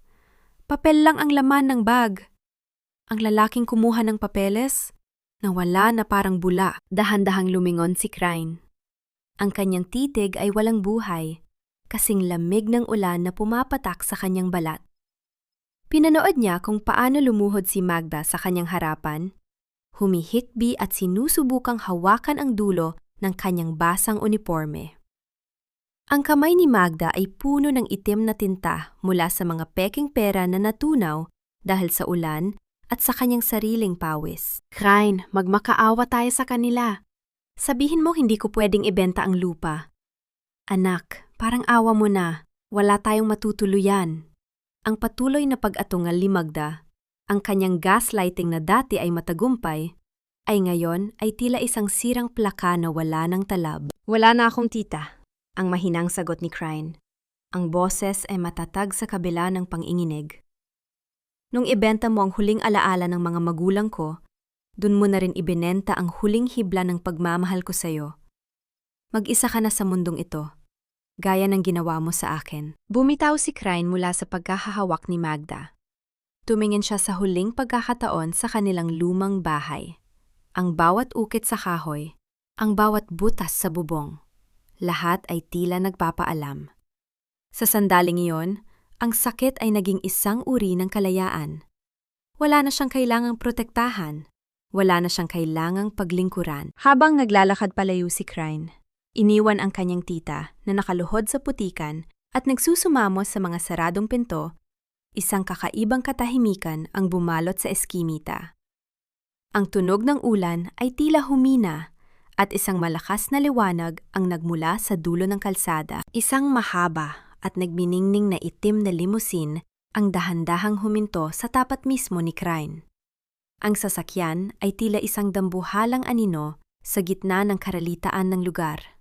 Papel lang ang laman ng bag. Ang lalaking kumuha ng papeles, nawala na parang bula. Dahan-dahang lumingon si Crane. Ang kanyang titig ay walang buhay, kasing lamig ng ulan na pumapatak sa kanyang balat. Pinanood niya kung paano lumuhod si Magda sa kanyang harapan, humihikbi at sinusubukang hawakan ang dulo ng kanyang basang uniforme. Ang kamay ni Magda ay puno ng itim na tinta mula sa mga peking pera na natunaw dahil sa ulan at sa kanyang sariling pawis. Crane, magmakaawa tayo sa kanila. Sabihin mo hindi ko pwedeng ibenta ang lupa. Anak, parang awa mo na. Wala tayong matutuluyan. Ang patuloy na pag-atungal ni Magda, ang kanyang gaslighting na dati ay matagumpay, ay ngayon ay tila isang sirang plaka na wala ng talab. Wala na akong tita, ang mahinang sagot ni Crane. Ang boses ay matatag sa kabila ng panginginig. Nung ibenta mo ang huling alaala ng mga magulang ko, dun mo na rin ibinenta ang huling hibla ng pagmamahal ko sa'yo. Mag-isa ka na sa mundong ito, gaya ng ginawa mo sa akin. Bumitaw si Crane mula sa pagkahahawak ni Magda. Tumingin siya sa huling pagkakataon sa kanilang lumang bahay. Ang bawat ukit sa kahoy, ang bawat butas sa bubong, lahat ay tila nagpapaalam. Sa sandaling iyon, ang sakit ay naging isang uri ng kalayaan. Wala na siyang kailangang protektahan. Wala na siyang kailangang paglingkuran. Habang naglalakad palayo si Crane, iniwan ang kanyang tita na nakaluhod sa putikan at nagsusumamo sa mga saradong pinto, isang kakaibang katahimikan ang bumalot sa eskimita. Ang tunog ng ulan ay tila humina at isang malakas na liwanag ang nagmula sa dulo ng kalsada. Isang mahaba at nagminingning na itim na limousine ang dahan-dahang huminto sa tapat mismo ni Crane. Ang sasakyan ay tila isang dambuhalang anino sa gitna ng karalitaan ng lugar.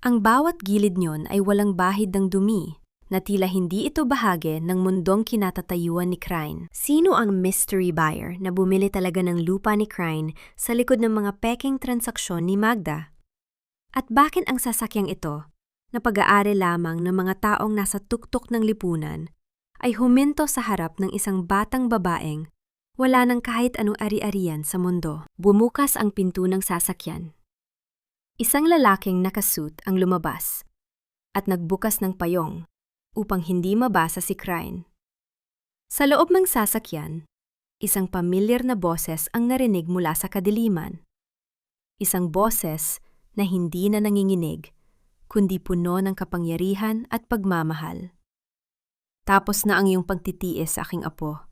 Ang bawat gilid niyon ay walang bahid ng dumi na tila hindi ito bahagi ng mundong kinatatayuan ni Crane. Sino ang mystery buyer na bumili talaga ng lupa ni Crane sa likod ng mga peking transaksyon ni Magda? At bakit ang sasakyang ito, na pag-aari lamang ng mga taong nasa tuktok ng lipunan, ay huminto sa harap ng isang batang babaeng wala nang kahit anong ari-arian sa mundo? Bumukas ang pinto ng sasakyan. Isang lalaking nakasuit ang lumabas at nagbukas ng payong upang hindi mabasa si Crane. Sa loob ng sasakyan, isang pamilyar na boses ang narinig mula sa kadiliman. Isang boses na hindi na nanginginig, kundi puno ng kapangyarihan at pagmamahal. Tapos na ang iyong pagtitiis, aking apo.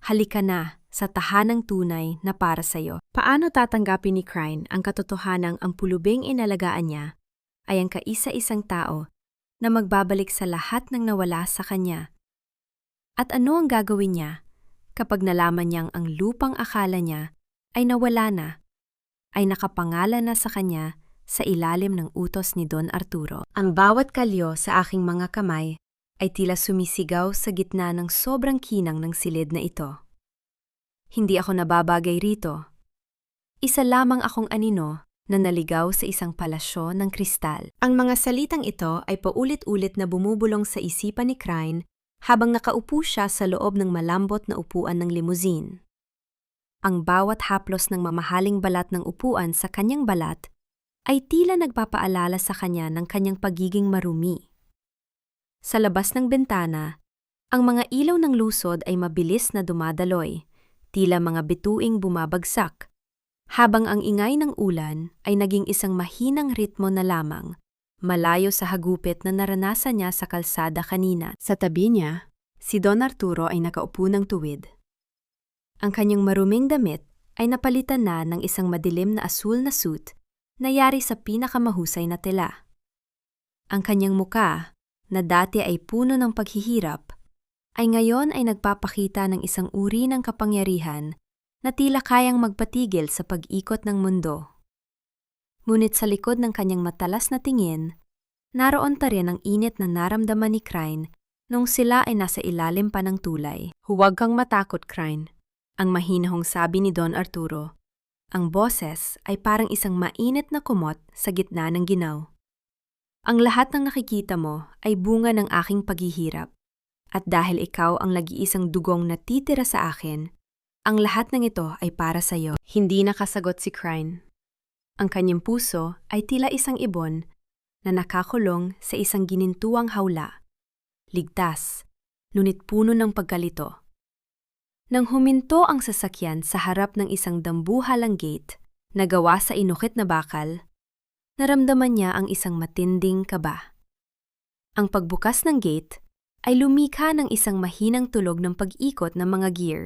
Halika na sa tahanang tunay na para sa'yo. Paano tatanggapin ni Crane ang katotohanang ang pulubing inalagaan niya ay ang kaisa-isang tao na magbabalik sa lahat ng nawala sa kanya? At ano ang gagawin niya kapag nalaman niyang ang lupang akala niya ay nawala na, ay nakapangalan na sa kanya sa ilalim ng utos ni Don Arturo? Ang bawat kalyo sa aking mga kamay ay tila sumisigaw sa gitna ng sobrang kinang ng silid na ito. Hindi ako nababagay rito. Isa lamang akong anino na naligaw sa isang palasyo ng kristal. Ang mga salitang ito ay paulit-ulit na bumubulong sa isipan ni Crane habang nakaupo siya sa loob ng malambot na upuan ng limousine. Ang bawat haplos ng mamahaling balat ng upuan sa kanyang balat ay tila nagpapaalala sa kanya ng kanyang pagiging marumi. Sa labas ng bintana, ang mga ilaw ng lusod ay mabilis na dumadaloy, tila mga bituing bumabagsak, habang ang ingay ng ulan ay naging isang mahinang ritmo na lamang, malayo sa hagupit na naranasan niya sa kalsada kanina. Sa tabi niya, si Don Arturo ay nakaupo ng tuwid. Ang kanyang maruming damit ay napalitan na ng isang madilim na asul na suit na yari sa pinakamahusay na tela. Ang kanyang muka, na dati ay puno ng paghihirap, ay ngayon ay nagpapakita ng isang uri ng kapangyarihan na tila kayang magpatigil sa pag-ikot ng mundo. Ngunit sa likod ng kanyang matalas na tingin, naroon pa rin ang init na naramdaman ni Crane nung sila ay nasa ilalim pa ng tulay. Huwag kang matakot, Crane, ang mahinahong sabi ni Don Arturo. Ang boses ay parang isang mainit na kumot sa gitna ng ginaw. Ang lahat ng nakikita mo ay bunga ng aking paghihirap. At dahil ikaw ang nag-iisang dugong natitira sa akin, Ang lahat ng ito ay para sa iyo. Hindi nakasagot si Crane. Ang kanyang puso ay tila isang ibon na nakakulong sa isang ginintuang hawla. Ligtas, ngunit puno ng pagkalito. Nang huminto ang sasakyan sa harap ng isang dambuhalang gate na gawa sa inukit na bakal, naramdaman niya ang isang matinding kaba. Ang pagbukas ng gate ay lumikha ng isang mahinang tulog ng pag-ikot ng mga gear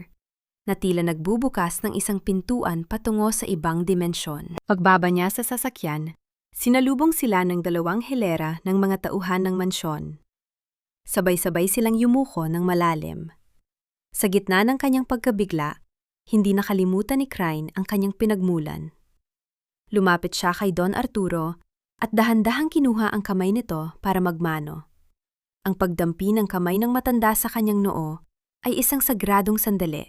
na tila nagbubukas ng isang pintuan patungo sa ibang dimensyon. Pagbaba niya sa sasakyan, sinalubong sila ng dalawang hilera ng mga tauhan ng mansyon. Sabay-sabay silang yumuko ng malalim. Sa gitna ng kanyang pagkabigla, hindi nakalimutan ni Crane ang kanyang pinagmulan. Lumapit siya kay Don Arturo at dahan-dahang kinuha ang kamay nito para magmano. Ang pagdampi ng kamay ng matanda sa kanyang noo ay isang sagradong sandali.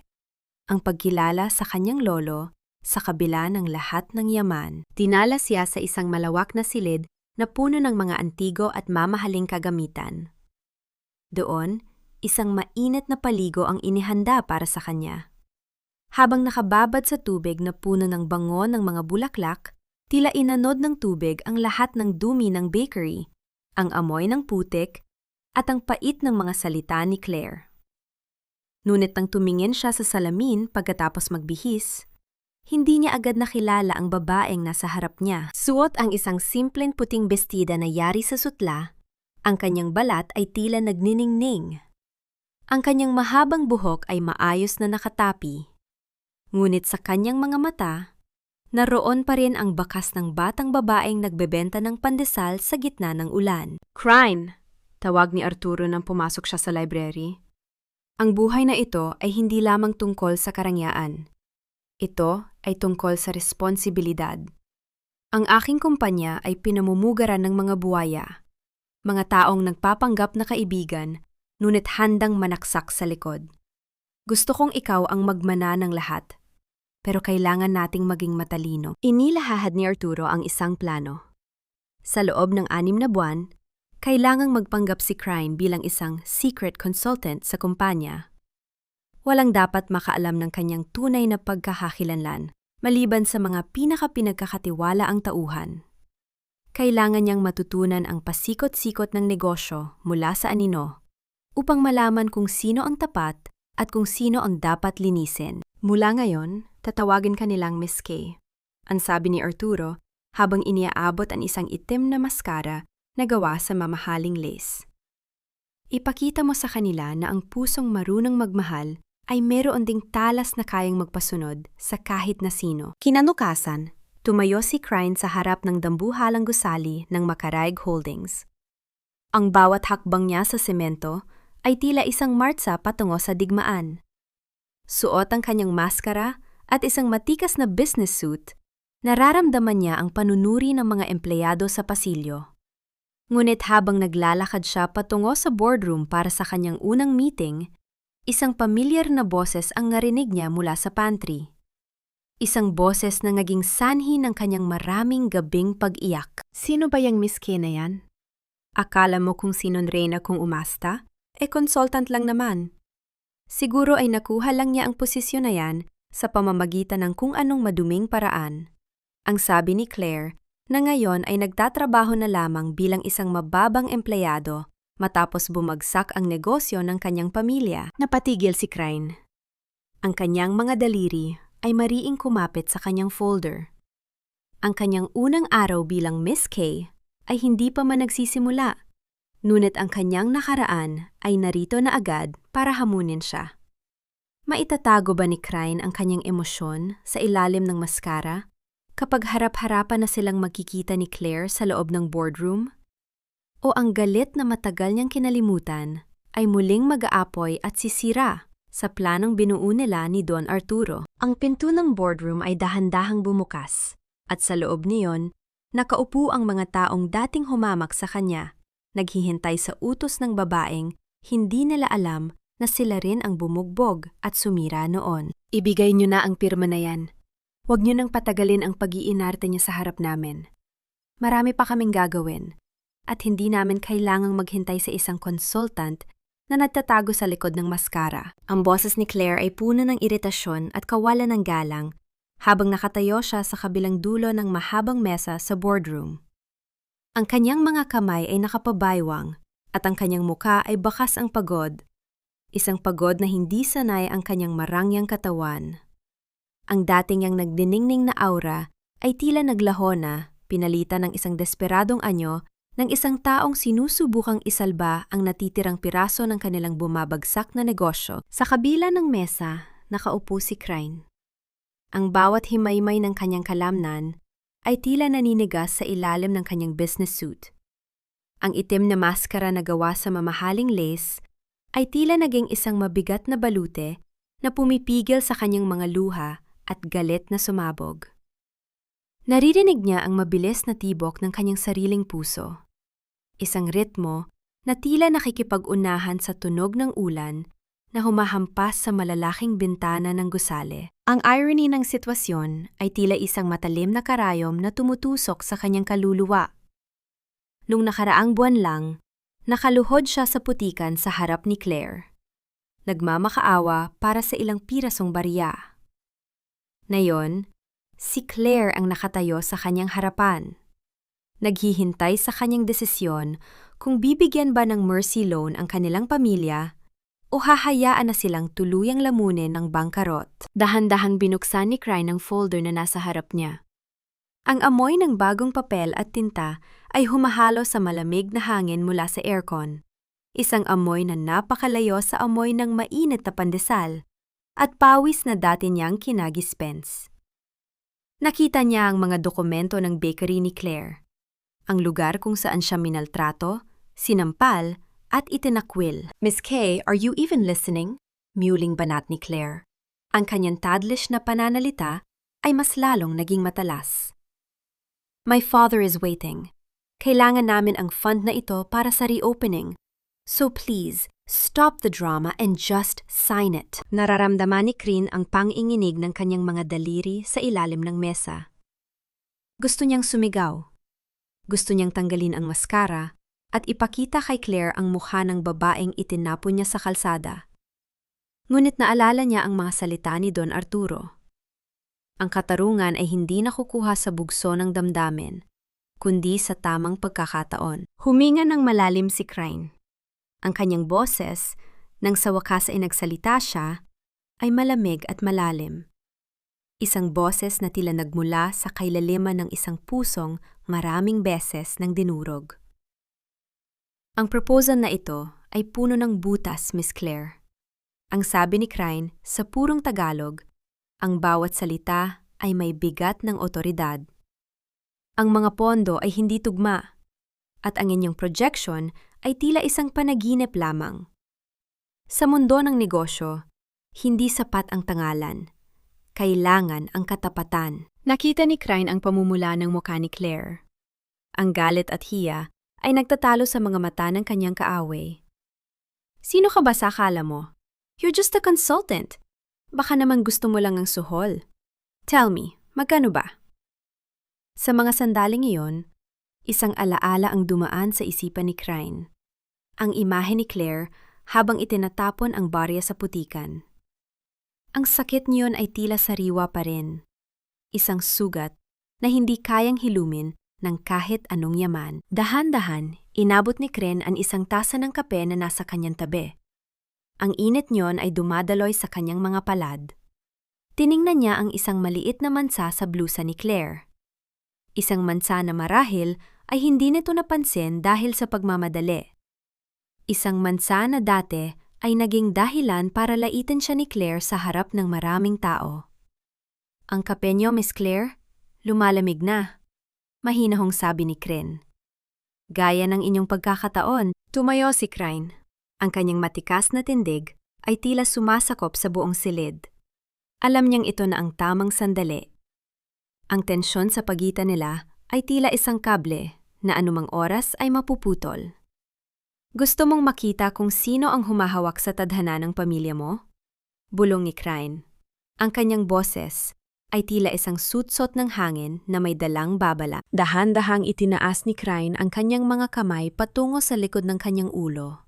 Ang pagkilala sa kanyang lolo sa kabila ng lahat ng yaman. Dinala siya sa isang malawak na silid na puno ng mga antigo at mamahaling kagamitan. Doon, isang mainit na paligo ang inihanda para sa kanya. Habang nakababad sa tubig na puno ng bango ng mga bulaklak, tila inanod ng tubig ang lahat ng dumi ng bakery, ang amoy ng putik, at ang pait ng mga salita ni Claire. Ngunit nang tumingin siya sa salamin pagkatapos magbihis, hindi niya agad nakilala ang babaeng nasa harap niya. Suot ang isang simpleng puting bestida na yari sa sutla, ang kanyang balat ay tila nagniningning. Ang kanyang mahabang buhok ay maayos na nakatapi. Ngunit sa kanyang mga mata, naroon pa rin ang bakas ng batang babaeng nagbebenta ng pandesal sa gitna ng ulan. "Crane!" tawag ni Arturo nang pumasok siya sa library. Ang buhay na ito ay hindi lamang tungkol sa karangyaan. Ito ay tungkol sa responsibilidad. Ang aking kumpanya ay pinamumugaran ng mga buwaya, mga taong nagpapanggap na kaibigan, ngunit handang manaksak sa likod. Gusto kong ikaw ang magmana ng lahat, pero kailangan nating maging matalino. Inilahad ni Arturo ang isang plano. Sa loob ng 6 na buwan, kailangang magpanggap si Crane bilang isang secret consultant sa kumpanya. Walang dapat makaalam ng kanyang tunay na pagkakakilanlan, maliban sa mga pinakapinagkakatiwala ang tauhan. Kailangan niyang matutunan ang pasikot-sikot ng negosyo mula sa anino, upang malaman kung sino ang tapat at kung sino ang dapat linisin. Mula ngayon, tatawagin ka nilang Miss K, ang sabi ni Arturo habang iniaabot ang isang itim na maskara na gawa sa mamahaling lace. Ipakita mo sa kanila na ang pusong marunong magmahal ay meron ding talas na kayang magpasunod sa kahit na sino. Kinanukasan, tumayo si Crane sa harap ng dambuhalang gusali ng Macaraig Holdings. Ang bawat hakbang niya sa semento ay tila isang martsa patungo sa digmaan. Suot ang kanyang maskara at isang matikas na business suit, nararamdaman niya ang panunuri ng mga empleyado sa pasilyo. Ngunit habang naglalakad siya patungo sa boardroom para sa kanyang unang meeting, isang pamilyar na boses ang narinig niya mula sa pantry. Isang boses na naging sanhi ng kanyang maraming gabing pag-iyak. Sino ba yung Miss K na yan? Akala mo kung sinong reyna kung umasta? Consultant lang naman. Siguro ay nakuha lang niya ang posisyon na yan sa pamamagitan ng kung anong maduming paraan. Ang sabi ni Claire, na ngayon ay nagtatrabaho na lamang bilang isang mababang empleyado matapos bumagsak ang negosyo ng kanyang pamilya. Napatigil si Crane. Ang kanyang mga daliri ay mariing kumapit sa kanyang folder. Ang kanyang unang araw bilang Miss K ay hindi pa man nagsisimula, ngunit ang kanyang nakaraan ay narito na agad para hamunin siya. Maitatago ba ni Crane ang kanyang emosyon sa ilalim ng maskara kapag harap-harapan na silang magkikita ni Claire sa loob ng boardroom? O ang galit na matagal niyang kinalimutan ay muling mag-aapoy at sisira sa planong binuo nila ni Don Arturo? Ang pinto ng boardroom ay dahan-dahang bumukas, at sa loob niyon, nakaupo ang mga taong dating humamak sa kanya, naghihintay sa utos ng babaeng hindi nila alam na sila rin ang bumugbog at sumira noon. Ibigay niyo na ang pirma na yan. Huwag niyo nang patagalin ang pag-iinarte niya sa harap namin. Marami pa kaming gagawin, at hindi namin kailangang maghintay sa isang consultant na nagtatago sa likod ng maskara. Ang boses ni Claire ay puno ng iritasyon at kawalan ng galang habang nakatayo siya sa kabilang dulo ng mahabang mesa sa boardroom. Ang kanyang mga kamay ay nakapabaywang at ang kanyang muka ay bakas ang pagod. Isang pagod na hindi sanay ang kanyang marangyang katawan. Ang dating niyang nagdiningning na aura ay tila naglaho na, pinalitan ng isang desperadong anyo ng isang taong sinusubukang isalba ang natitirang piraso ng kanilang bumabagsak na negosyo. Sa kabila ng mesa, nakaupo si Crane. Ang bawat himaymay ng kanyang kalamnan ay tila naninigas sa ilalim ng kanyang business suit. Ang itim na maskara na gawa sa mamahaling lace ay tila naging isang mabigat na balute na pumipigil sa kanyang mga luha at galit na sumabog. Naririnig niya ang mabilis na tibok ng kanyang sariling puso. Isang ritmo na tila nakikipag-unahan sa tunog ng ulan na humahampas sa malalaking bintana ng gusale. Ang irony ng sitwasyon ay tila isang matalim na karayom na tumutusok sa kanyang kaluluwa. Nung nakaraang buwan lang, nakaluhod siya sa putikan sa harap ni Claire. Nagmamakaawa para sa ilang pirasong barya. Ngayon, si Claire ang nakatayo sa kanyang harapan. Naghihintay sa kanyang desisyon kung bibigyan ba ng mercy loan ang kanilang pamilya o hahayaan na silang tuluyang lamunin ng bangkarot. Dahan-dahang binuksan ni Crane ang folder na nasa harap niya. Ang amoy ng bagong papel at tinta ay humahalo sa malamig na hangin mula sa aircon. Isang amoy na napakalayo sa amoy ng mainit na pandesal at pawis na dati niyang kinagispense. Nakita niya ang mga dokumento ng bakery ni Claire. Ang lugar kung saan siya minaltrato, sinampal, at itinakwil. "Miss Kay, are you even listening?" Muling banat ni Claire. Ang kanyang tadlish na pananalita ay mas lalong naging matalas. "My father is waiting. Kailangan namin ang fund na ito para sa reopening. So please, stop the drama and just sign it." Nararamdaman ni Crane ang panginginig ng kanyang mga daliri sa ilalim ng mesa. Gusto niyang sumigaw. Gusto niyang tanggalin ang maskara at ipakita kay Claire ang mukha ng babaeng itinapon niya sa kalsada. Ngunit naalala niya ang mga salita ni Don Arturo. Ang katarungan ay hindi nakukuha sa bugso ng damdamin, kundi sa tamang pagkakataon. Huminga ng malalim si Crane. Ang kanyang boses, nang sa wakas ay nagsalita siya, ay malamig at malalim. Isang boses na tila nagmula sa kailaliman ng isang pusong maraming beses nang dinurog. Ang proposal na ito ay puno ng butas, Miss Claire. Ang sabi ni Crane sa purong Tagalog, ang bawat salita ay may bigat ng otoridad. Ang mga pondo ay hindi tugma, at ang inyong projection ay tila isang panaginip lamang. Sa mundo ng negosyo, hindi sapat ang tangalan. Kailangan ang katapatan. Nakita ni Crane ang pamumula ng mukha ni Claire. Ang galit at hiya ay nagtatalo sa mga mata ng kanyang kaaway. "Sino ka ba sa akala mo? You're just a consultant. Baka naman gusto mo lang ang suhol. Tell me, magkano ba?" Sa mga sandaling iyon, isang alaala ang dumaan sa isipan ni Crane. Ang imahe ni Claire habang itinatapon ang barya sa putikan. Ang sakit niyon ay tila sariwa pa rin. Isang sugat na hindi kayang hilumin ng kahit anong yaman. Dahan-dahan, inabot ni Crane ang isang tasa ng kape na nasa kanyang tabi. Ang init niyon ay dumadaloy sa kanyang mga palad. Tiningnan niya ang isang maliit na mansa sa blusa ni Claire. Isang mansa na marahil ay hindi nito napansin dahil sa pagmamadali. Isang mansa na dati ay naging dahilan para laitin siya ni Claire sa harap ng maraming tao. "Ang kape niyo, Miss Claire, lumalamig na," mahinahong sabi ni Crane. "Gaya ng inyong pagkakataon." Tumayo si Crane. Ang kanyang matikas na tindig ay tila sumasakop sa buong silid. Alam niyang ito na ang tamang sandali. Ang tensyon sa pagitan nila ay tila isang kable na anumang oras ay mapuputol. "Gusto mong makita kung sino ang humahawak sa tadhana ng pamilya mo?" Bulong ni Crane. Ang kanyang boses ay tila isang sutsot ng hangin na may dalang babala. Dahan-dahang itinaas ni Crane ang kanyang mga kamay patungo sa likod ng kanyang ulo.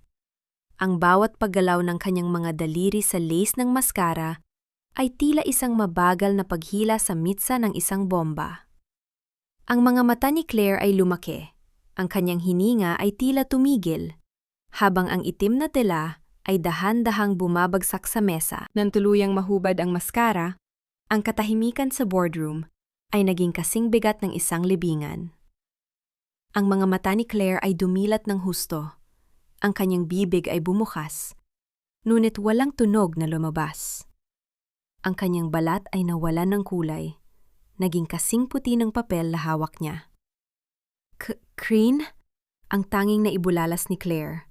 Ang bawat paggalaw ng kanyang mga daliri sa lace ng maskara ay tila isang mabagal na paghila sa mitsa ng isang bomba. Ang mga mata ni Claire ay lumaki. Ang kanyang hininga ay tila tumigil, habang ang itim na tela ay dahan-dahang bumabagsak sa mesa. Nang tuluyang mahubad ang maskara, ang katahimikan sa boardroom ay naging kasing bigat ng isang libingan. Ang mga mata ni Claire ay dumilat ng husto. Ang kanyang bibig ay bumukas, ngunit walang tunog na lumabas. Ang kanyang balat ay nawalan ng kulay. Naging kasing puti ng papel na hawak niya. Crane? Ang tanging naibulalas ni Claire.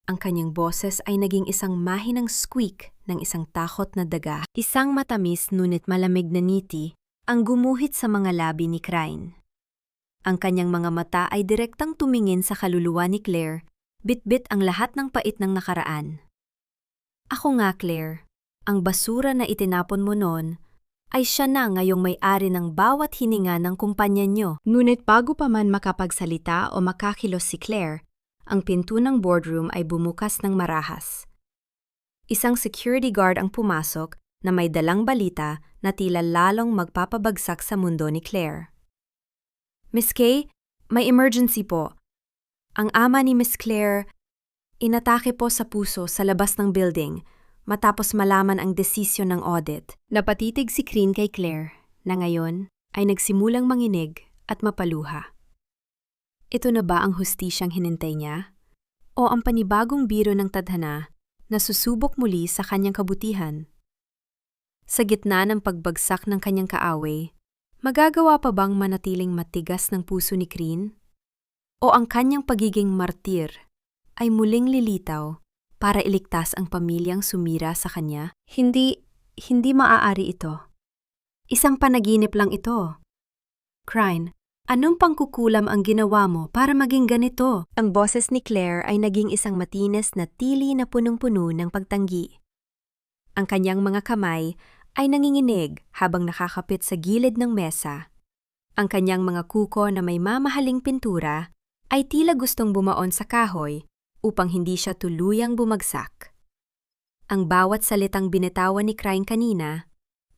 Ang kanyang boses ay naging isang mahinang squeak ng isang takot na daga. Isang matamis ngunit malamig na ngiti ang gumuhit sa mga labi ni Crane. Ang kanyang mga mata ay direktang tumingin sa kaluluwa ni Claire, bit-bit ang lahat ng pait ng nakaraan. Ako nga, Claire. Ang basura na itinapon mo noon ay siya na ngayong may-ari ng bawat hininga ng kumpanya niyo. Ngunit bago pa man makapagsalita o makakilos si Claire, ang pinto ng boardroom ay bumukas ng marahas. Isang security guard ang pumasok na may dalang balita na tila lalong magpapabagsak sa mundo ni Claire. Miss Kay, may emergency po. Ang ama ni Miss Claire, inatake po sa puso sa labas ng building matapos malaman ang desisyon ng audit. Napatitig si Crane kay Claire na ngayon ay nagsimulang manginig at mapaluha. Ito na ba ang hustisyang hinintay niya? O ang panibagong biro ng tadhana na susubok muli sa kanyang kabutihan? Sa gitna ng pagbagsak ng kanyang kaaway, magagawa pa bang manatiling matigas ng puso ni Crane? O ang kanyang pagiging martir ay muling lilitaw para iligtas ang pamilyang sumira sa kanya? Hindi maaari ito. Isang panaginip lang ito. Crane, anong pangkukulam ang ginawa mo para maging ganito? Ang boses ni Claire ay naging isang matinis na tili na punong-puno ng pagtanggi. Ang kanyang mga kamay ay nanginginig habang nakakapit sa gilid ng mesa. Ang kanyang mga kuko na may mamahaling pintura ay tila gustong bumaon sa kahoy upang hindi siya tuluyang bumagsak. Ang bawat salitang binitawan ni Crane kanina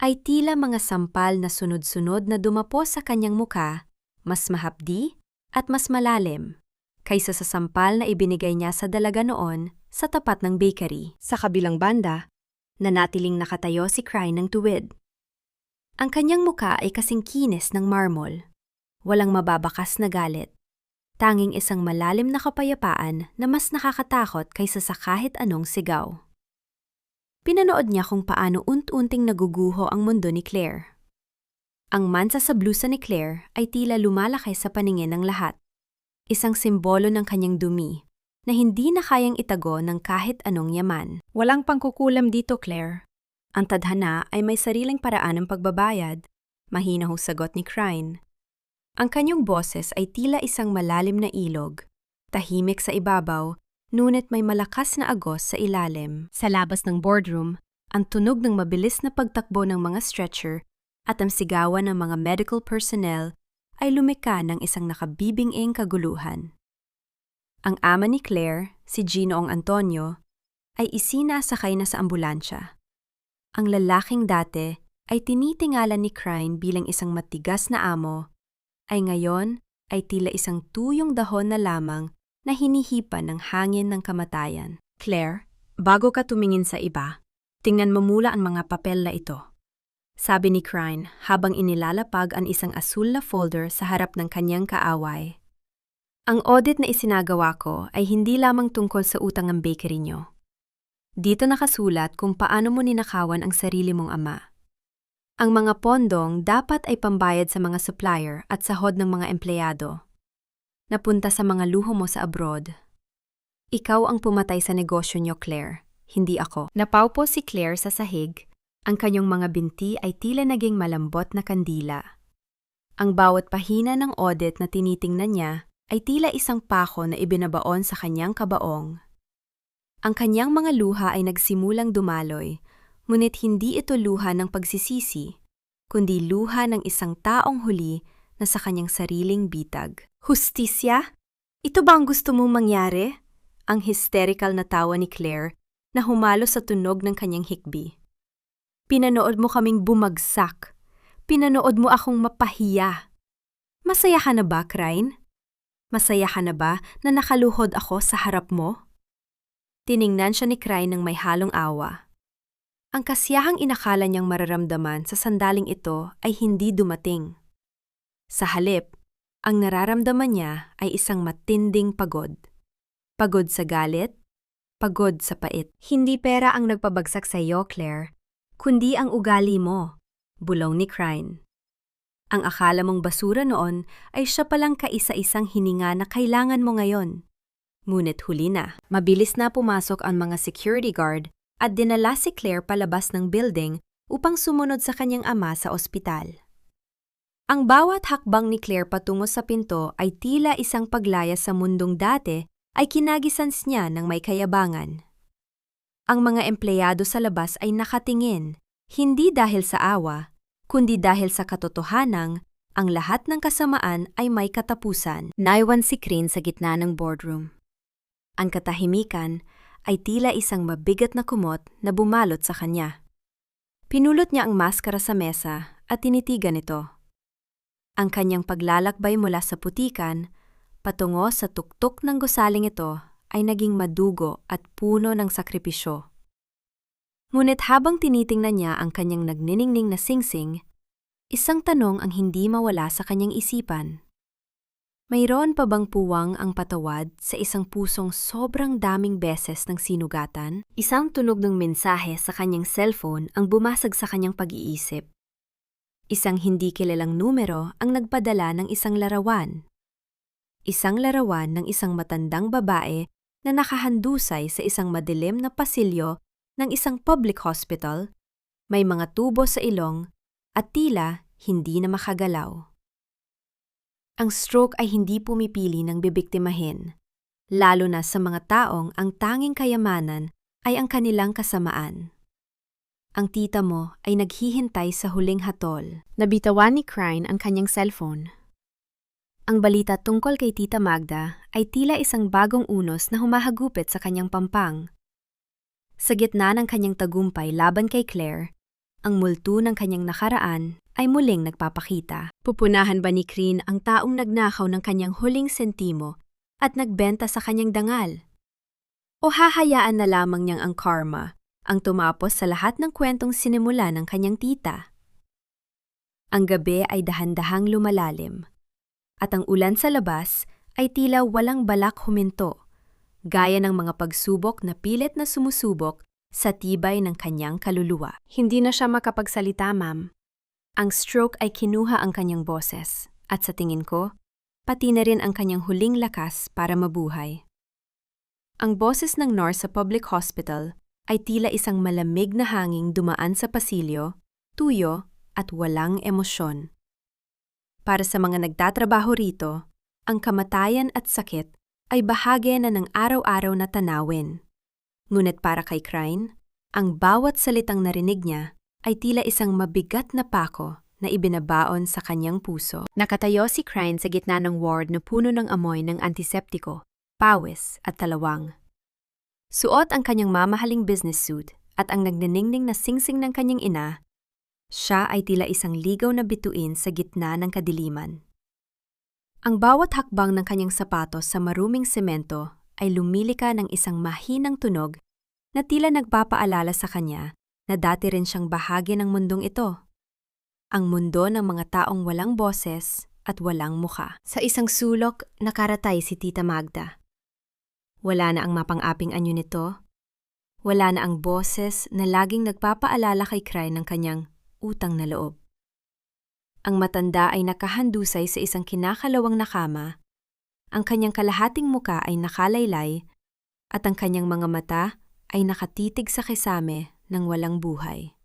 ay tila mga sampal na sunod-sunod na dumapo sa kanyang muka, mas mahapdi at mas malalim, kaysa sa sampal na ibinigay niya sa dalaga noon sa tapat ng bakery. Sa kabilang banda, nanatiling nakatayo si Crane ng tuwid. Ang kanyang muka ay kasing kinis ng marmol. Walang mababakas na galit. Tanging isang malalim na kapayapaan na mas nakakatakot kaysa sa kahit anong sigaw. Pinanood niya kung paano unti-unting naguguho ang mundo ni Claire. Ang mansa sa blusa ni Claire ay tila lumalaki sa paningin ng lahat. Isang simbolo ng kanyang dumi na hindi na kayang itago ng kahit anong yaman. Walang pangkukulam dito, Claire. Ang tadhana ay may sariling paraan ng pagbabayad, mahinahong sagot ni Crane. Ang kanyang boses ay tila isang malalim na ilog, tahimik sa ibabaw, ngunit may malakas na agos sa ilalim. Sa labas ng boardroom, ang tunog ng mabilis na pagtakbo ng mga stretcher at ang sigawan ng mga medical personnel ay lumika ng isang nakabibing-ing kaguluhan. Ang ama ni Claire, si Ginoong Antonio, ay isinasakay na sa ambulansya. Ang lalaking dati ay tinitingalan ni Crane bilang isang matigas na amo, ay ngayon ay tila isang tuyong dahon na lamang na hinihipan ng hangin ng kamatayan. Claire, bago ka tumingin sa iba, tingnan mo mula ang mga papel na ito. Sabi ni Crane habang inilalapag ang isang asul na folder sa harap ng kanyang kaaway. Ang audit na isinagawa ko ay hindi lamang tungkol sa utang ng bakery nyo. Dito nakasulat kung paano mo ninakawan ang sarili mong ama. Ang mga pondong dapat ay pambayad sa mga supplier at sahod ng mga empleyado. Napunta sa mga luho mo sa abroad. Ikaw ang pumatay sa negosyo nyo, Claire, hindi ako. Napaupo si Claire sa sahig. Ang kanyang mga binti ay tila naging malambot na kandila. Ang bawat pahina ng audit na tinitingnan niya ay tila isang pako na ibinabaon sa kanyang kabaong. Ang kanyang mga luha ay nagsimulang dumaloy, ngunit hindi ito luha ng pagsisisi, kundi luha ng isang taong huli na sa kanyang sariling bitag. Hustisya? Ito ba ang gusto mong mangyari? ang hysterical na tawa ni Claire na humalo sa tunog ng kanyang hikbi. Pinanood mo kaming bumagsak. Pinanood mo akong mapahiya. Masaya ka na ba, Crane? Masaya ka na ba na nakaluhod ako sa harap mo? Tiningnan siya ni Crane ng may halong awa. Ang kasiyahang inakala niyang mararamdaman sa sandaling ito ay hindi dumating. Sa halip, ang nararamdaman niya ay isang matinding pagod. Pagod sa galit, pagod sa pait. Hindi pera ang nagpabagsak sa iyo, Claire, kundi ang ugali mo, bulong ni Crane. Ang akala mong basura noon ay siya palang kaisa-isang hininga na kailangan mo ngayon. Ngunit huli na, mabilis na pumasok ang mga security guard at dinala si Claire palabas ng building upang sumunod sa kanyang ama sa ospital. Ang bawat hakbang ni Claire patungo sa pinto ay tila isang paglaya sa mundong dati ay kinagisans niya ng may kayabangan. Ang mga empleyado sa labas ay nakatingin, hindi dahil sa awa, kundi dahil sa katotohanang ang lahat ng kasamaan ay may katapusan. Naiwan si Crane sa gitna ng boardroom. Ang katahimikan ay tila isang mabigat na kumot na bumalot sa kanya. Pinulot niya ang maskara sa mesa at tinitigan ito. Ang kanyang paglalakbay mula sa putikan, patungo sa tuktok ng gusaling ito ay naging madugo at puno ng sakripisyo. Ngunit habang tinitingnan niya ang kanyang nagniningning na singsing, isang tanong ang hindi mawala sa kanyang isipan. Mayroon pa bang puwang ang patawad sa isang pusong sobrang daming beses ng sinugatan? Isang tunog ng mensahe sa kanyang cellphone ang bumasag sa kanyang pag-iisip. Isang hindi kilalang numero ang nagpadala ng isang larawan. Isang larawan ng isang matandang babae na nakahandusay sa isang madilim na pasilyo ng isang public hospital, may mga tubo sa ilong at tila hindi na makagalaw. Ang stroke ay hindi pumipili ng bibiktimahin, lalo na sa mga taong ang tanging kayamanan ay ang kanilang kasamaan. Ang tita mo ay naghihintay sa huling hatol. Nabitawan ni Crane ang kanyang cellphone. Ang balita tungkol kay Tita Magda ay tila isang bagong unos na humahagupit sa kanyang pampang. Sa gitna ng kanyang tagumpay laban kay Claire, ang multo ng kanyang nakaraan ay muling nagpapakita. Pupunahan ba ni Crane ang taong nagnakaw ng kanyang huling sentimo at nagbenta sa kanyang dangal? O hahayaan na lamang niyang ang karma ang tumapos sa lahat ng kwentong sinimula ng kanyang tita? Ang gabi ay dahan-dahang lumalalim, at ang ulan sa labas ay tila walang balak huminto, gaya ng mga pagsubok na pilit na sumusubok sa tibay ng kanyang kaluluwa. Hindi na siya makapagsalita, ma'am. Ang stroke ay kinuha ang kanyang boses, at sa tingin ko, pati na rin ang kanyang huling lakas para mabuhay. Ang boses ng nurse sa public hospital ay tila isang malamig na hanging dumaan sa pasilyo, tuyo at walang emosyon. Para sa mga nagtatrabaho rito, ang kamatayan at sakit ay bahagi na ng araw-araw na tanawin. Ngunit para kay Crane, ang bawat salitang narinig niya ay tila isang mabigat na pako na ibinabaon sa kanyang puso. Nakatayo si Crane sa gitna ng ward na puno ng amoy ng antiseptiko, pawis at talawang. Suot ang kanyang mamahaling business suit at ang nagniningning na singsing ng kanyang ina, siya ay tila isang ligaw na bituin sa gitna ng kadiliman. Ang bawat hakbang ng kanyang sapatos sa maruming semento ay lumilika ng isang mahinang tunog na tila nagpapaalala sa kanya na dati rin siyang bahagi ng mundong ito. Ang mundo ng mga taong walang boses at walang mukha. Sa isang sulok, nakaratay si Tita Magda. Wala na ang mapang-aping anyo nito. Wala na ang boses na laging nagpapaalala kay Crane ng kanyang utang na loob. Ang matanda ay nakahandusay sa isang kinakalawang na kama, ang kanyang kalahating muka ay nakalaylay, at ang kanyang mga mata ay nakatitig sa kisame ng walang buhay.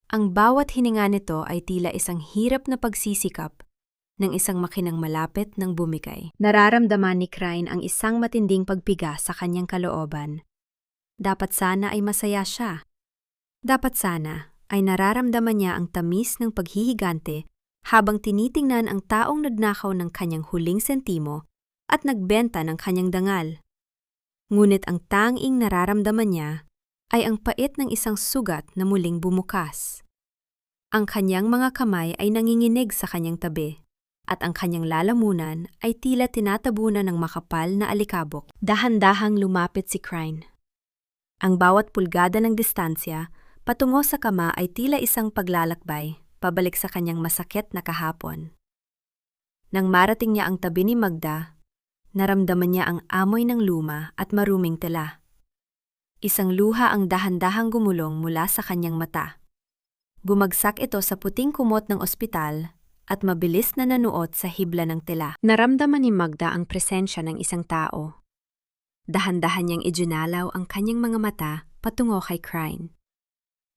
Ang bawat hininga nito ay tila isang hirap na pagsisikap ng isang makinang malapit ng bumigay. Nararamdaman ni Crane ang isang matinding pagpiga sa kanyang kalooban. Dapat sana ay masaya siya. Dapat sana ay nararamdaman niya ang tamis ng paghihigante habang tinitingnan ang taong nagnakaw ng kanyang huling sentimo at nagbenta ng kanyang dangal. Ngunit ang tanging nararamdaman niya ay ang pait ng isang sugat na muling bumukas. Ang kanyang mga kamay ay nanginginig sa kanyang tabi, at ang kanyang lalamunan ay tila tinatabunan ng makapal na alikabok. Dahan-dahang lumapit si Crane. Ang bawat pulgada ng distansya patungo sa kama ay tila isang paglalakbay, pabalik sa kanyang masakit na kahapon. Nang marating niya ang tabi ni Magda, naramdaman niya ang amoy ng luma at maruming tela. Isang luha ang dahan-dahang gumulong mula sa kanyang mata. Bumagsak ito sa puting kumot ng ospital at mabilis na nanuot sa hibla ng tela. Naramdaman ni Magda ang presensya ng isang tao. Dahan-dahan niyang idinalaw ang kanyang mga mata patungo kay Crane.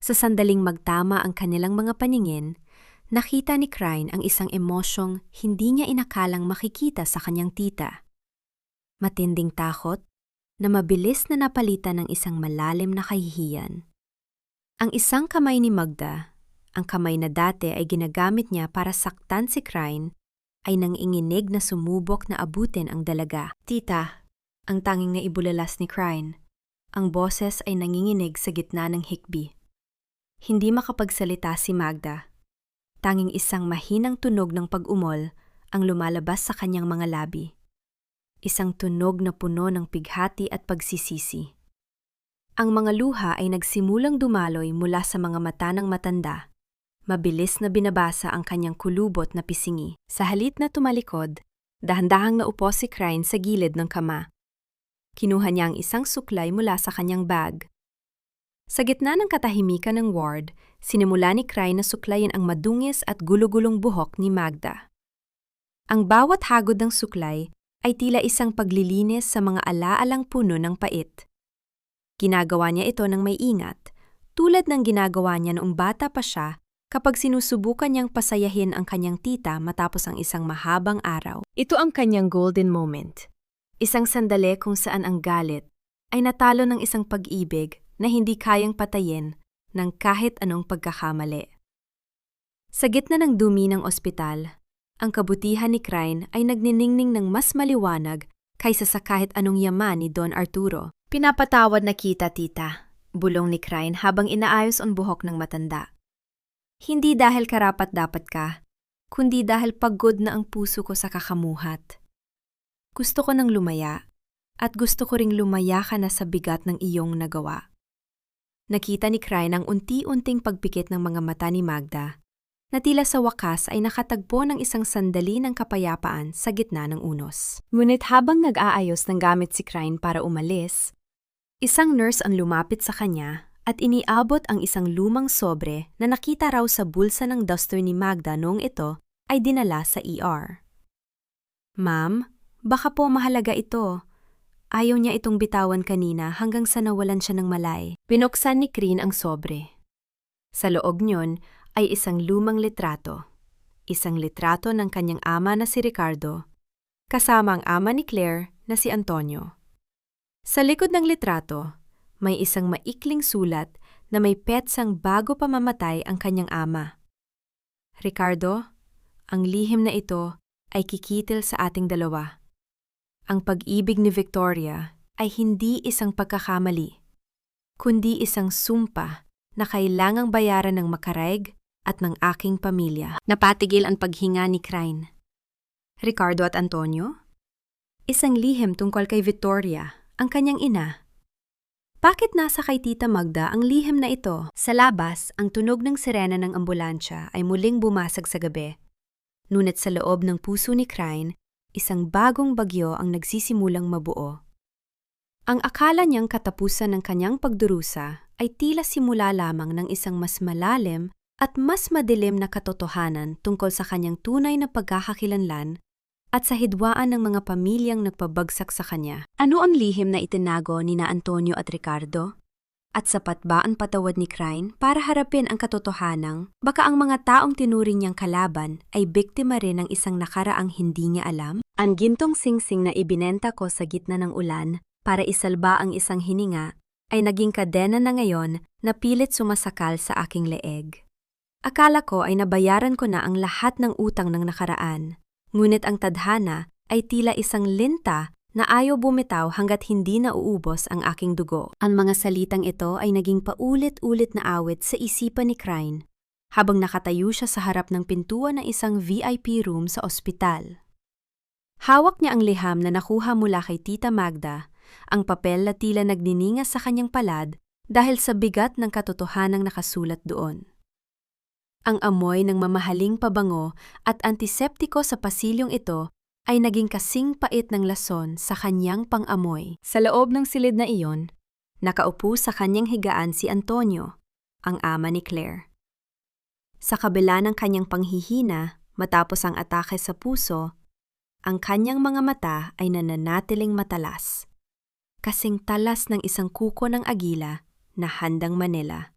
Sa sandaling magtama ang kanilang mga paningin, nakita ni Crane ang isang emosyong hindi niya inakalang makikita sa kanyang tita. Matinding takot na mabilis na napalitan ng isang malalim na kahihiyan. Ang isang kamay ni Magda, ang kamay na dati ay ginagamit niya para saktan si Crane, ay nanginginig na sumubok na abutin ang dalaga. Tita, ang tanging naibulalas ni Crane. Ang boses ay nanginginig sa gitna ng hikbi. Hindi makapagsalita si Magda. Tanging isang mahinang tunog ng pag-umol ang lumalabas sa kanyang mga labi. Isang tunog na puno ng pighati at pagsisisi. Ang mga luha ay nagsimulang dumaloy mula sa mga mata ng matanda. Mabilis na binabasa ang kanyang kulubot na pisingi. Sa halip na tumalikod, dahan-dahang naupo si Crane sa gilid ng kama. Kinuha niya ang isang suklay mula sa kanyang bag. Sa gitna ng katahimikan ng ward, sinimula ni Crane na suklayin ang madungis at gulo-gulong buhok ni Magda. Ang bawat hagod ng suklay ay tila isang paglilinis sa mga alaalang puno ng pait. Ginagawa niya ito ng may ingat, tulad ng ginagawa niya noong bata pa siya kapag sinusubukan niyang pasayahin ang kanyang tita matapos ang isang mahabang araw. Ito ang kanyang golden moment. Isang sandali kung saan ang galit ay natalo ng isang pag-ibig na hindi kayang patayin ng kahit anong pagkakamali. Sa gitna ng dumi ng ospital, ang kabutihan ni Crane ay nagniningning ng mas maliwanag kaysa sa kahit anong yaman ni Don Arturo. Pinapatawad na kita, tita, bulong ni Crane habang inaayos ang buhok ng matanda. Hindi dahil karapat-dapat ka, kundi dahil pagod na ang puso ko sa kakamuhat. Gusto ko nang lumaya, at gusto ko ring lumaya ka na sa bigat ng iyong nagawa. Nakita ni Crane ang unti-unting pagpikit ng mga mata ni Magda, na tila sa wakas ay nakatagpo ng isang sandali ng kapayapaan sa gitna ng unos. Ngunit habang nag-aayos ng gamit si Crane para umalis, isang nurse ang lumapit sa kanya at iniabot ang isang lumang sobre na nakita raw sa bulsa ng duster ni Magda noong ito ay dinala sa ER. Ma'am, baka po mahalaga ito. Ayaw niya itong bitawan kanina hanggang sa nawalan siya ng malay. Binuksan ni Crane ang sobre. Sa loob niyon ay isang lumang litrato. Isang litrato ng kanyang ama na si Ricardo, kasama ang ama ni Claire na si Antonio. Sa likod ng litrato, may isang maikling sulat na may petsang bago pa mamatay ang kanyang ama. Ricardo, ang lihim na ito ay kikitil sa ating dalawa. Ang pag-ibig ni Victoria ay hindi isang pagkakamali, kundi isang sumpa na kailangang bayaran ng makaraig at ng aking pamilya. Napatigil ang paghinga ni Crane. Ricardo at Antonio? Isang lihim tungkol kay Victoria, ang kanyang ina. Bakit nasa kay Tita Magda ang lihim na ito? Sa labas, ang tunog ng sirena ng ambulansya ay muling bumasag sa gabi. Ngunit sa loob ng puso ni Crane, isang bagong bagyo ang nagsisimulang mabuo. Ang akala niyang katapusan ng kanyang pagdurusa ay tila simula lamang ng isang mas malalim at mas madilim na katotohanan tungkol sa kanyang tunay na pagkakakilanlan at sa hidwaan ng mga pamilyang nagpabagsak sa kanya. Ano ang lihim na itinago ni na Antonio at Ricardo? At sapat ba ang patawad ni Crane para harapin ang katotohanang baka ang mga taong tinuring niyang kalaban ay biktima rin ng isang nakaraang hindi niya alam? Ang gintong singsing na ibinenta ko sa gitna ng ulan para isalba ang isang hininga ay naging kadena na ngayon na pilit sumasakal sa aking leeg. Akala ko ay nabayaran ko na ang lahat ng utang ng nakaraan, ngunit ang tadhana ay tila isang linta na ayaw bumitaw hanggat hindi nauubos ang aking dugo. Ang mga salitang ito ay naging paulit-ulit na awit sa isipan ni Crane habang nakatayo siya sa harap ng pintuan ng isang VIP room sa ospital. Hawak niya ang liham na nakuha mula kay Tita Magda, ang papel na tila nagniningas sa kanyang palad dahil sa bigat ng katotohanang nakasulat doon. Ang amoy ng mamahaling pabango at antiseptiko sa pasilyong ito ay naging kasing pait ng lason sa kanyang pang-amoy. Sa loob ng silid na iyon, nakaupo sa kanyang higaan si Antonio, ang ama ni Claire. Sa kabila ng kanyang panghihina matapos ang atake sa puso, ang kanyang mga mata ay nananatiling matalas, kasing talas ng isang kuko ng agila na handang manila.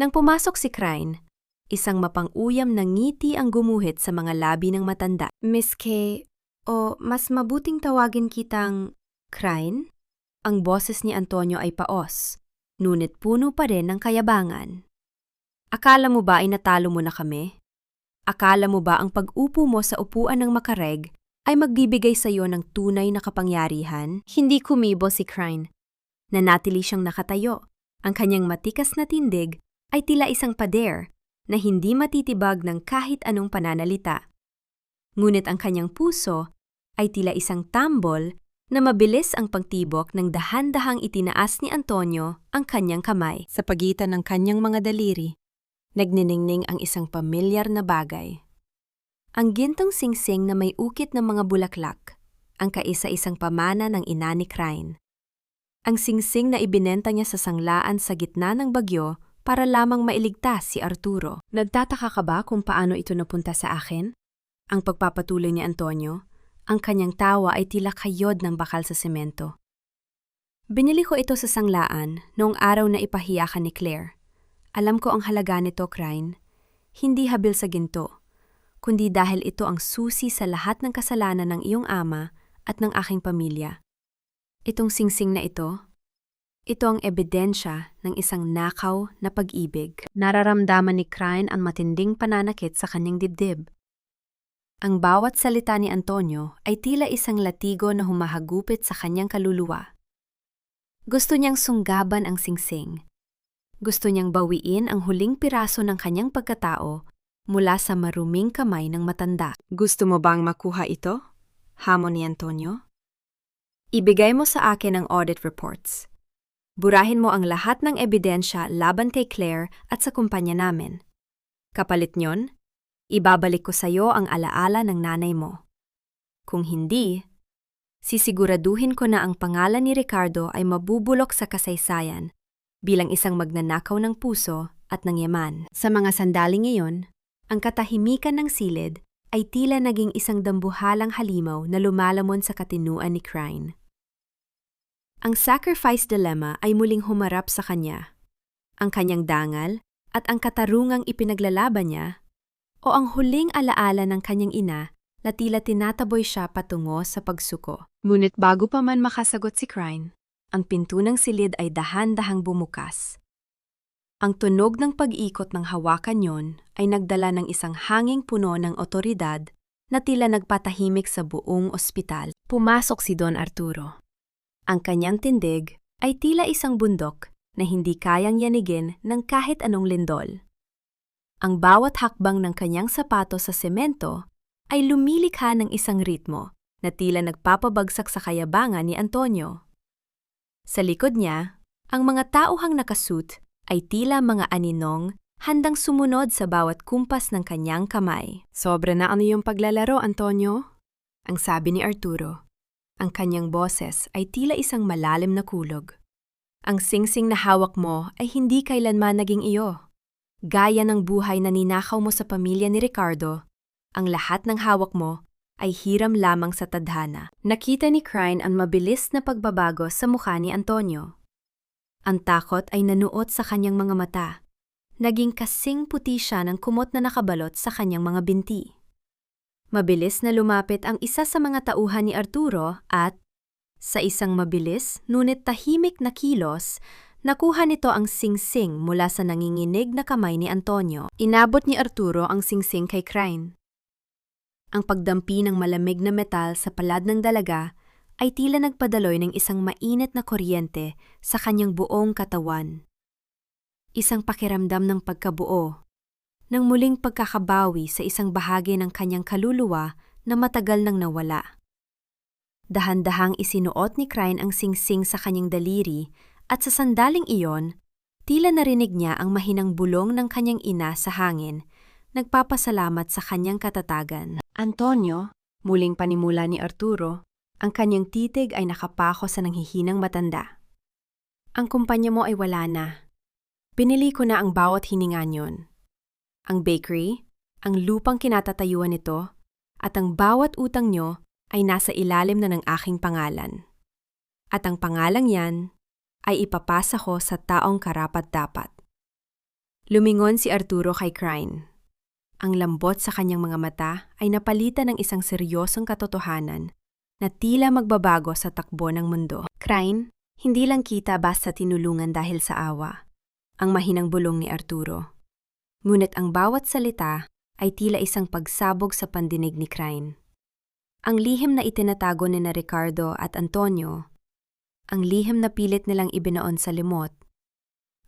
Nang pumasok si Crane, isang mapang-uyam na ngiti ang gumuhit sa mga labi ng matanda. Miss Kay, o mas mabuting tawagin kitang Crane? Ang boses ni Antonio ay paos, ngunit puno pa rin ng kayabangan. Akala mo ba ay natalo mo na kami? Akala mo ba ang pag-upo mo sa upuan ng makareg ay magbibigay sa iyo ng tunay na kapangyarihan? Hindi kumibo si Crane. Nanatili siyang nakatayo. Ang kanyang matikas na tindig ay tila isang pader na hindi matitibag ng kahit anong pananalita. Ngunit ang kanyang puso ay tila isang tambol na mabilis ang pagtibok ng dahan-dahang itinaas ni Antonio ang kanyang kamay. Sa pagitan ng kanyang mga daliri, nagniningning ang isang pamilyar na bagay. Ang gintong singsing na may ukit ng mga bulaklak, ang kaisa-isang pamana ng ina ni Crane. Ang singsing na ibinenta niya sa sanglaan sa gitna ng bagyo para lamang mailigtas si Arturo. Nagtataka ka ba kung paano ito napunta sa akin? Ang pagpapatuloy ni Antonio, ang kanyang tawa ay tila kayod ng bakal sa semento. Binili ko ito sa sanglaan noong araw na ipahiya ka ni Claire. Alam ko ang halaga nito, Crane. Hindi habil sa ginto, kundi dahil ito ang susi sa lahat ng kasalanan ng iyong ama at ng aking pamilya. Itong singsing na ito ang ebidensya ng isang nakaw na pag-ibig. Nararamdaman ni Crane ang matinding pananakit sa kanyang dibdib. Ang bawat salita ni Antonio ay tila isang latigo na humahagupit sa kanyang kaluluwa. Gusto niyang sunggaban ang singsing. Gusto niyang bawiin ang huling piraso ng kanyang pagkatao mula sa maruming kamay ng matanda. Gusto mo bang makuha ito? Hamon ni Antonio. Ibigay mo sa akin ang audit reports. Burahin mo ang lahat ng ebidensya laban kay Claire at sa kumpanya namin. Kapalit niyon, ibabalik ko sa iyo ang alaala ng nanay mo. Kung hindi, sisiguraduhin ko na ang pangalan ni Ricardo ay mabubulok sa kasaysayan bilang isang magnanakaw ng puso at ng yaman. Sa mga sandaling iyon, ang katahimikan ng silid ay tila naging isang dambuhalang halimaw na lumalamon sa katinuan ni Crane. Ang sacrifice dilemma ay muling humarap sa kanya. Ang kanyang dangal at ang katarungang ipinaglalaban niya o ang huling alaala ng kanyang ina na tila tinataboy siya patungo sa pagsuko. Ngunit bago pa man makasagot si Crane, ang pinto ng silid ay dahan-dahang bumukas. Ang tunog ng pag-ikot ng hawakan yon ay nagdala ng isang hanging puno ng otoridad na tila nagpatahimik sa buong ospital. Pumasok si Don Arturo. Ang kanyang tindig ay tila isang bundok na hindi kayang yanigin ng kahit anong lindol. Ang bawat hakbang ng kanyang sapato sa semento ay lumilikha ng isang ritmo na tila nagpapabagsak sa kayabangan ni Antonio. Sa likod niya, ang mga tauhang nakasuit ay tila mga aninong handang sumunod sa bawat kumpas ng kanyang kamay. Sobra na ano yung paglalaro, Antonio? Ang sabi ni Arturo. Ang kanyang boses ay tila isang malalim na kulog. Ang singsing na hawak mo ay hindi kailanman naging iyo. Gaya ng buhay na ninakaw mo sa pamilya ni Ricardo, ang lahat ng hawak mo ay hiram lamang sa tadhana. Nakita ni Crane ang mabilis na pagbabago sa mukha ni Antonio. Ang takot ay nanuot sa kanyang mga mata. Naging kasing puti siya ng kumot na nakabalot sa kanyang mga binti. Mabilis na lumapit ang isa sa mga tauhan ni Arturo at, sa isang mabilis ngunit tahimik na kilos, nakuha nito ang singsing mula sa nanginginig na kamay ni Antonio. Inabot ni Arturo ang singsing kay Crane. Ang pagdampi ng malamig na metal sa palad ng dalaga ay tila nagpadaloy ng isang mainit na kuryente sa kanyang buong katawan. Isang pakiramdam ng pagkabuo, ng muling pagkakabawi sa isang bahagi ng kanyang kaluluwa na matagal nang nawala. Dahan-dahang isinuot ni Crane ang singsing sa kanyang daliri at sa sandaling iyon, tila narinig niya ang mahinang bulong ng kanyang ina sa hangin, nagpapasalamat sa kanyang katatagan. Antonio, muling panimula ni Arturo, ang kanyang titig ay nakapako sa nanghihinang matanda. Ang kumpanya mo ay wala na. Pinili ko na ang bawat hininga niyon. Ang bakery, ang lupang kinatatayuan nito, at ang bawat utang nyo ay nasa ilalim na ng aking pangalan. At ang pangalang yan ay ipapasa ko sa taong karapat-dapat. Lumingon si Arturo kay Crane. Ang lambot sa kanyang mga mata ay napalitan ng isang seryosong katotohanan na tila magbabago sa takbo ng mundo. Crane, hindi lang kita basta tinulungan dahil sa awa. Ang mahinang bulong ni Arturo. Ngunit ang bawat salita ay tila isang pagsabog sa pandinig ni Crane. Ang lihim na itinatago ni na Ricardo at Antonio, ang lihim na pilit nilang ibinaon sa limot,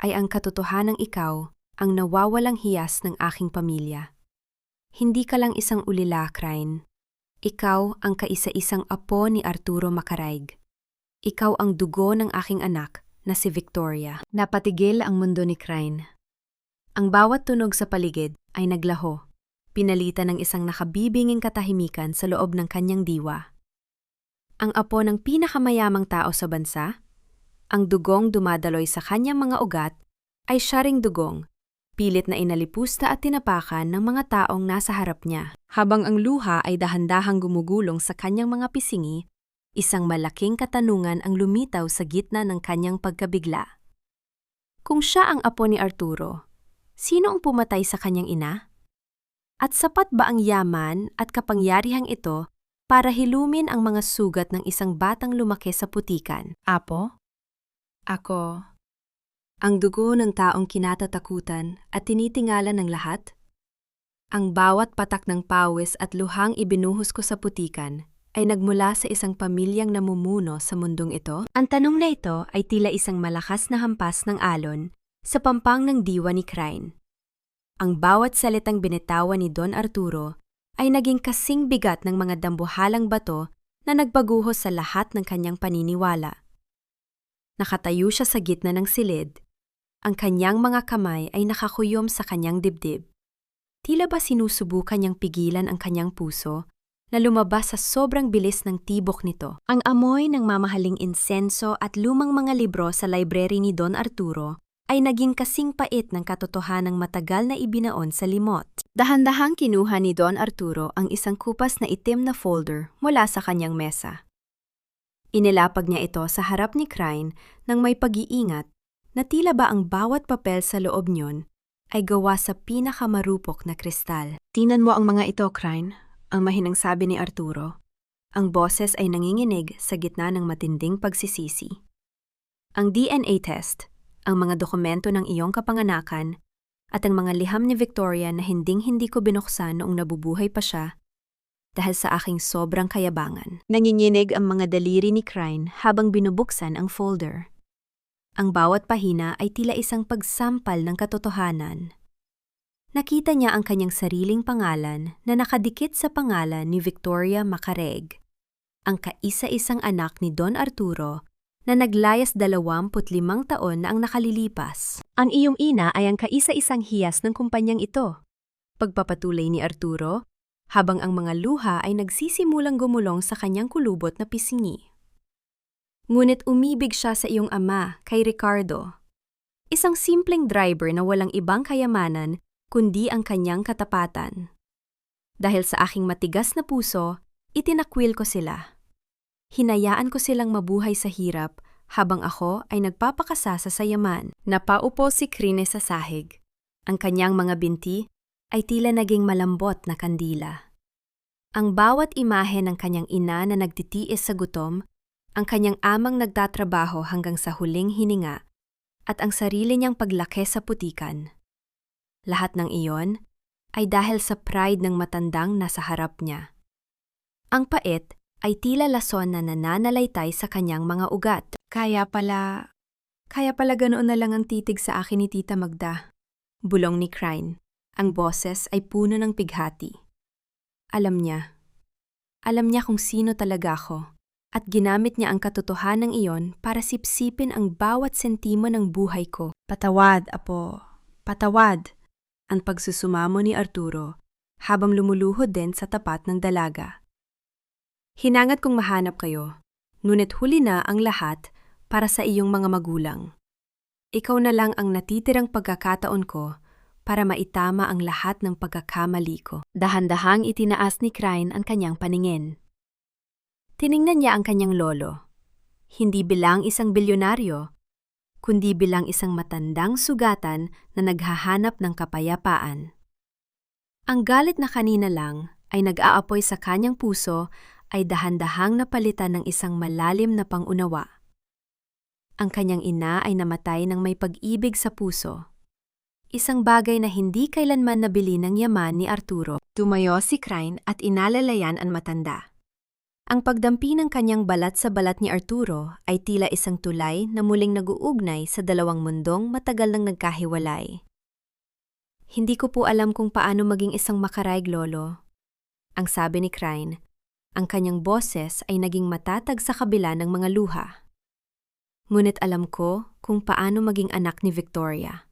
ay ang katotohanang ikaw ang nawawalang hiyas ng aking pamilya. Hindi ka lang isang ulila, Crane. Ikaw ang kaisa-isang apo ni Arturo Macaraig. Ikaw ang dugo ng aking anak na si Victoria. Napatigil ang mundo ni Crane. Ang bawat tunog sa paligid ay naglaho, pinalitan ng isang nakabibinging katahimikan sa loob ng kanyang diwa. Ang apo ng pinakamayamang tao sa bansa, ang dugong dumadaloy sa kanyang mga ugat, ay siya ring dugong, pilit na inalipusta at tinapakan ng mga taong nasa harap niya. Habang ang luha ay dahan-dahang gumugulong sa kanyang mga pisingi, isang malaking katanungan ang lumitaw sa gitna ng kanyang pagkabigla. Kung siya ang apo ni Arturo, sino ang pumatay sa kanyang ina? At sapat ba ang yaman at kapangyarihang ito para hilumin ang mga sugat ng isang batang lumaki sa putikan? Apo? Ako. Ang dugo ng taong kinatatakutan at tinitingalan ng lahat? Ang bawat patak ng pawis at luhang ibinuhos ko sa putikan ay nagmula sa isang pamilyang namumuno sa mundong ito? Ang tanong na ito ay tila isang malakas na hampas ng alon sa pampang ng diwa ni Crane. Ang bawat salitang binitawan ni Don Arturo ay naging kasing bigat ng mga dambuhalang bato na nagbaguhos sa lahat ng kanyang paniniwala. Nakatayo siya sa gitna ng silid. Ang kanyang mga kamay ay nakakuyom sa kanyang dibdib. Tila ba sinusubukan niyang pigilan ang kanyang puso na lumabas sa sobrang bilis ng tibok nito. Ang amoy ng mamahaling insenso at lumang mga libro sa library ni Don Arturo ay naging kasing pait ng katotohanang matagal na ibinaon sa limot. Dahan-dahang kinuha ni Don Arturo ang isang kupas na itim na folder mula sa kanyang mesa. Inilapag niya ito sa harap ni Crane nang may pag-iingat na tila ba ang bawat papel sa loob niyon ay gawa sa pinakamarupok na kristal. Tingnan mo ang mga ito, Crane. Ang mahinang sabi ni Arturo. Ang boses ay nanginginig sa gitna ng matinding pagsisisi. Ang DNA test, ang mga dokumento ng iyong kapanganakan, at ang mga liham ni Victoria na hinding-hindi ko binuksan noong nabubuhay pa siya dahil sa aking sobrang kayabangan. Nanginginig ang mga daliri ni Crane habang binubuksan ang folder. Ang bawat pahina ay tila isang pagsampal ng katotohanan. Nakita niya ang kanyang sariling pangalan na nakadikit sa pangalan ni Victoria Macaraig, ang kaisa-isang anak ni Don Arturo na naglayas 25 taon na ang nakalilipas. Ang iyong ina ay ang kaisa-isang hiyas ng kumpanyang ito. Pagpapatuloy ni Arturo, habang ang mga luha ay nagsisimulang gumulong sa kanyang kulubot na pisingi. Ngunit umibig siya sa iyong ama, kay Ricardo. Isang simpleng driver na walang ibang kayamanan kundi ang kanyang katapatan. Dahil sa aking matigas na puso, itinakwil ko sila. Hinayaan ko silang mabuhay sa hirap habang ako ay nagpapakasasa sa yaman. Napaupo si Crane sa sahig. Ang kanyang mga binti ay tila naging malambot na kandila. Ang bawat imahe ng kanyang ina na nagtitiis sa gutom, ang kanyang amang nagtatrabaho hanggang sa huling hininga, at ang sarili niyang paglaki sa putikan. Lahat ng iyon ay dahil sa pride ng matandang nasa harap niya. Ang pait ay tila lason na nananalaytay sa kanyang mga ugat. Kaya pala ganoon na lang ang titig sa akin ni Tita Magda. Bulong ni Crane. Ang boses ay puno ng pighati. Alam niya kung sino talaga ako. At ginamit niya ang katotohanan iyon para sipsipin ang bawat sentimo ng buhay ko. Patawad, Apo. Patawad. Ang pagsusumamo ni Arturo habang lumuluhod din sa tapat ng dalaga. Hinangad kong mahanap kayo, ngunit huli na ang lahat para sa iyong mga magulang. Ikaw na lang ang natitirang pagkakataon ko para maitama ang lahat ng pagkakamali ko. Dahan-dahang itinaas ni Crane ang kanyang paningin. Tiningnan niya ang kanyang lolo, hindi bilang isang bilyonaryo, kundi bilang isang matandang sugatan na naghahanap ng kapayapaan. Ang galit na kanina lang ay nag-aapoy sa kanyang puso ay dahan-dahang napalitan ng isang malalim na pangunawa. Ang kanyang ina ay namatay ng may pag-ibig sa puso. Isang bagay na hindi kailanman nabili ng yaman ni Arturo. Tumayo si Crane at inalalayan ang matanda. Ang pagdampi ng kanyang balat sa balat ni Arturo ay tila isang tulay na muling nag-uugnay sa dalawang mundong matagal nang nagkahiwalay. Hindi ko po alam kung paano maging isang makaraig, Lolo. Ang sabi ni Crane, ang kanyang boses ay naging matatag sa kabila ng mga luha. Ngunit alam ko kung paano maging anak ni Victoria.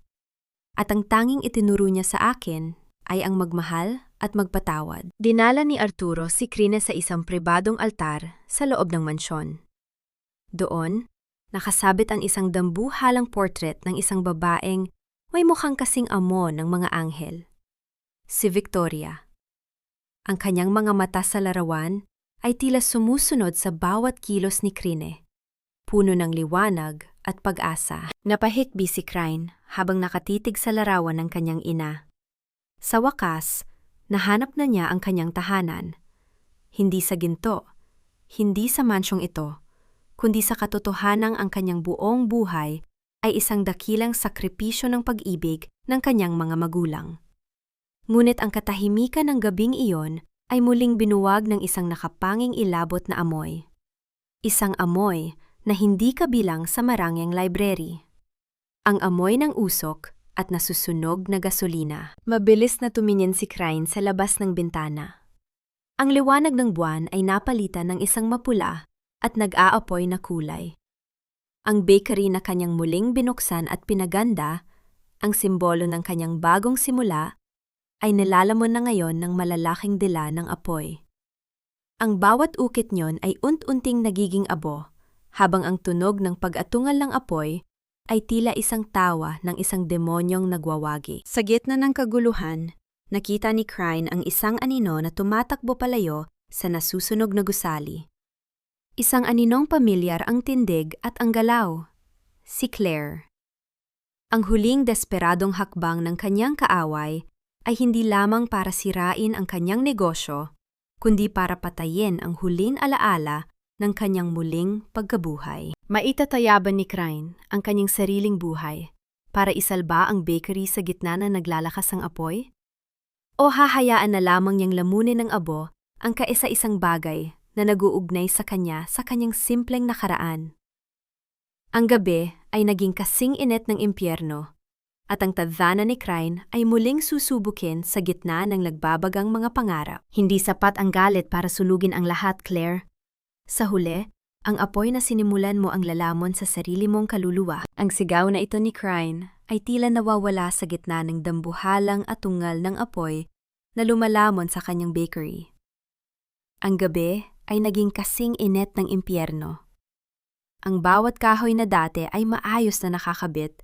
At ang tanging itinuro niya sa akin ay ang magmahal at magpatawad. Dinala ni Arturo si Crane sa isang pribadong altar sa loob ng mansyon. Doon, nakasabit ang isang dambuhalang portrait ng isang babaeng may mukhang kasing amo ng mga anghel. Si Victoria. Ang kanyang mga mata sa larawan ay tila sumusunod sa bawat kilos ni Crane, puno ng liwanag at pag-asa. Napahikbi si Crane habang nakatitig sa larawan ng kanyang ina. Sa wakas, nahanap na niya ang kanyang tahanan. Hindi sa ginto, hindi sa mansyong ito, kundi sa katotohanang ang kanyang buong buhay ay isang dakilang sakripisyo ng pag-ibig ng kanyang mga magulang. Ngunit ang katahimikan ng gabing iyon ay muling binuwag ng isang nakapanging ilabot na amoy. Isang amoy na hindi kabilang sa marangyang library. Ang amoy ng usok at nasusunog na gasolina. Mabilis na tumingin si Crane sa labas ng bintana. Ang liwanag ng buwan ay napalitan ng isang mapula at nag-aapoy na kulay. Ang bakery na kanyang muling binuksan at pinaganda, ang simbolo ng kanyang bagong simula, ay nilalamon na ngayon ng malalaking dila ng apoy. Ang bawat ukit niyon ay unt-unting nagiging abo, habang ang tunog ng pag-atungal ng apoy ay tila isang tawa ng isang demonyong nagwawagi. Sa gitna ng kaguluhan, nakita ni Crane ang isang anino na tumatakbo palayo sa nasusunog na gusali. Isang aninong pamilyar ang tindig at ang galaw. Si Claire. Ang huling desperadong hakbang ng kanyang kaaway ay hindi lamang para sirain ang kanyang negosyo, kundi para patayin ang huling alaala ng kanyang muling pagkabuhay. Maitatayaban ni Crane ang kanyang sariling buhay para isalba ang bakery sa gitna ng naglalakas ang apoy? O hahayaan na lamang niyang lamunin ng abo ang kaisa-isang bagay na naguugnay sa kanyang simpleng nakaraan? Ang gabi ay naging kasing init ng impyerno at ang tadhana ni Crane ay muling susubukin sa gitna ng nagbabagang mga pangarap. Hindi sapat ang galit para sulugin ang lahat, Claire. Sa huli, ang apoy na sinimulan mo ang lalamon sa sarili mong kaluluwa. Ang sigaw na ito ni Crane ay tila nawawala sa gitna ng dambuhalang atungal ng apoy na lumalamon sa kanyang bakery. Ang gabi ay naging kasing init ng impyerno. Ang bawat kahoy na dati ay maayos na nakakabit,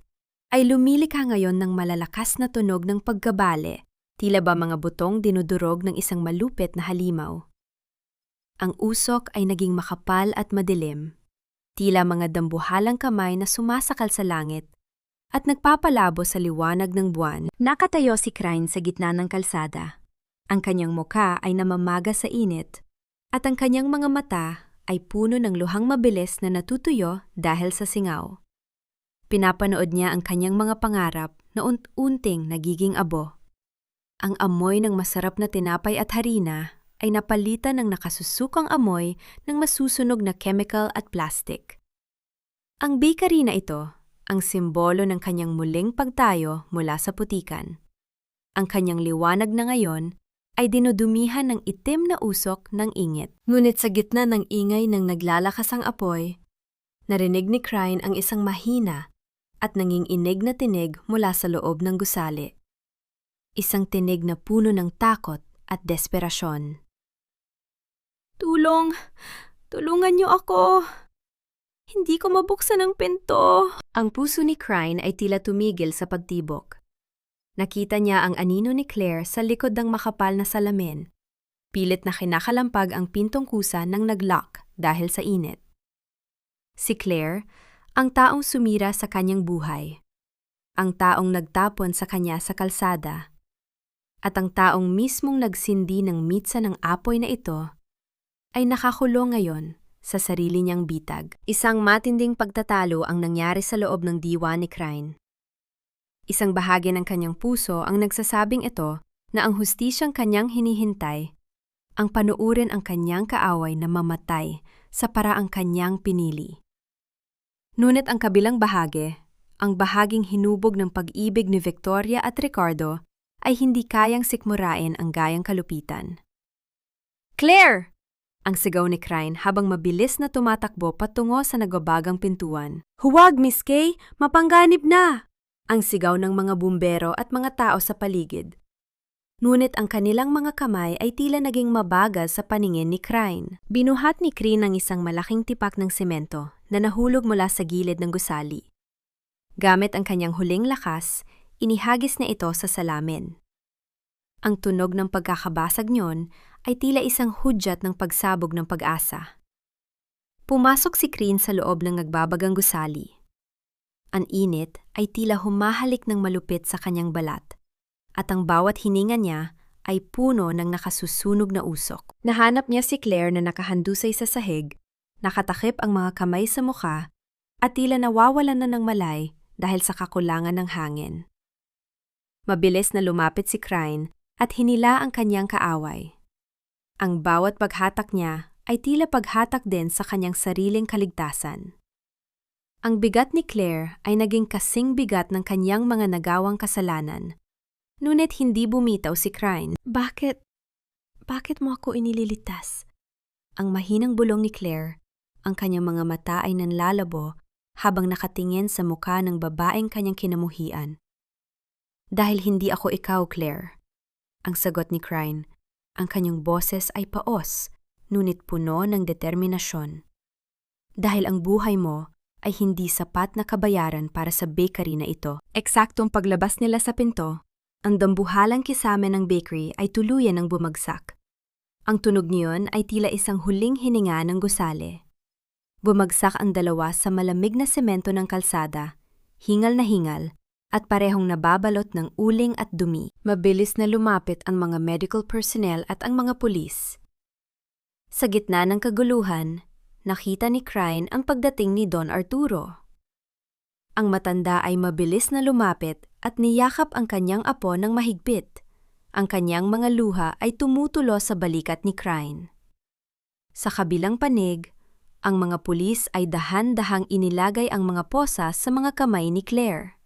ay lumilikha ngayon ng malalakas na tunog ng pagkabali, tila ba mga butong dinudurog ng isang malupit na halimaw. Ang usok ay naging makapal at madilim, tila mga dambuhalang kamay na sumasakal sa langit at nagpapalabo sa liwanag ng buwan. Nakatayo si Crane sa gitna ng kalsada. Ang kanyang mukha ay namamaga sa init at ang kanyang mga mata ay puno ng luhang mabilis na natutuyo dahil sa singaw. Pinapanood niya ang kanyang mga pangarap na unting nagiging abo. Ang amoy ng masarap na tinapay at harina ay napalitan ng nakasusukang amoy ng masusunog na chemical at plastic. Ang bakery na ito, ang simbolo ng kanyang muling pagtayo mula sa putikan. Ang kanyang liwanag na ngayon ay dinudumihan ng itim na usok ng ingit. Ngunit sa gitna ng ingay ng naglalakasang apoy, narinig ni Crane ang isang mahina at nanginginig na tinig mula sa loob ng gusali. Isang tinig na puno ng takot at desperasyon. "Tulong! Tulungan niyo ako! Hindi ko mabuksan ang pinto!" Ang puso ni Crane ay tila tumigil sa pagtibok. Nakita niya ang anino ni Claire sa likod ng makapal na salamin. Pilit na kinakalampag ang pintong kusa nang nag-lock dahil sa init. Si Claire, ang taong sumira sa kanyang buhay. Ang taong nagtapon sa kanya sa kalsada. At ang taong mismong nagsindi ng mitsa ng apoy na ito, ay nakakulong ngayon sa sarili niyang bitag. Isang matinding pagtatalo ang nangyari sa loob ng diwa ni Crane. Isang bahagi ng kanyang puso ang nagsasabing ito na ang hustisyang kanyang hinihintay, ang panuurin ang kanyang kaaway na mamatay sa paraang kanyang pinili. Ngunit ang kabilang bahagi, ang bahaging hinubog ng pag-ibig ni Victoria at Ricardo, ay hindi kayang sikmurain ang gayang kalupitan. "Claire!" ang sigaw ni Crane habang mabilis na tumatakbo patungo sa nagbabagang pintuan. "Huwag, Miss Kay! Mapangganib na!" ang sigaw ng mga bumbero at mga tao sa paligid. Ngunit ang kanilang mga kamay ay tila naging mabagal sa paningin ni Crane. Binuhat ni Crane ang isang malaking tipak ng semento na nahulog mula sa gilid ng gusali. Gamit ang kanyang huling lakas, inihagis na ito sa salamin. Ang tunog ng pagkakabasag niyon ay tila isang hudyat ng pagsabog ng pag-asa. Pumasok si Crane sa loob ng nagbabagang gusali. Ang init ay tila humahalik ng malupit sa kanyang balat, at ang bawat hininga niya ay puno ng nakasusunog na usok. Nahanap niya si Claire na nakahandusay sa sahig, nakatakip ang mga kamay sa mukha, at tila nawawalan na ng malay dahil sa kakulangan ng hangin. Mabilis na lumapit si Crane at hinila ang kanyang kaaway. Ang bawat paghatak niya ay tila paghatak din sa kanyang sariling kaligtasan. Ang bigat ni Claire ay naging kasing bigat ng kanyang mga nagawang kasalanan. Ngunit hindi bumitaw si Crane. Bakit mo ako inililitas?" Ang mahinang bulong ni Claire, ang kanyang mga mata ay nanlalabo habang nakatingin sa mukha ng babaeng kanyang kinamuhian. "Dahil hindi ako ikaw, Claire." Ang sagot ni Crane, ang kanyang boses ay paos, ngunit puno ng determinasyon. "Dahil ang buhay mo ay hindi sapat na kabayaran para sa bakery na ito." Eksaktong paglabas nila sa pinto, ang dambuhalang kisame ng bakery ay tuluyan ng bumagsak. Ang tunog niyon ay tila isang huling hininga ng gusali. Bumagsak ang dalawa sa malamig na semento ng kalsada, hingal na hingal, at parehong nababalot ng uling at dumi. Mabilis na lumapit ang mga medical personnel at ang mga pulis. Sa gitna ng kaguluhan, nakita ni Crane ang pagdating ni Don Arturo. Ang matanda ay mabilis na lumapit at niyakap ang kanyang apo ng mahigpit. Ang kanyang mga luha ay tumutulo sa balikat ni Crane. Sa kabilang panig, ang mga pulis ay dahan-dahang inilagay ang mga posas sa mga kamay ni Claire.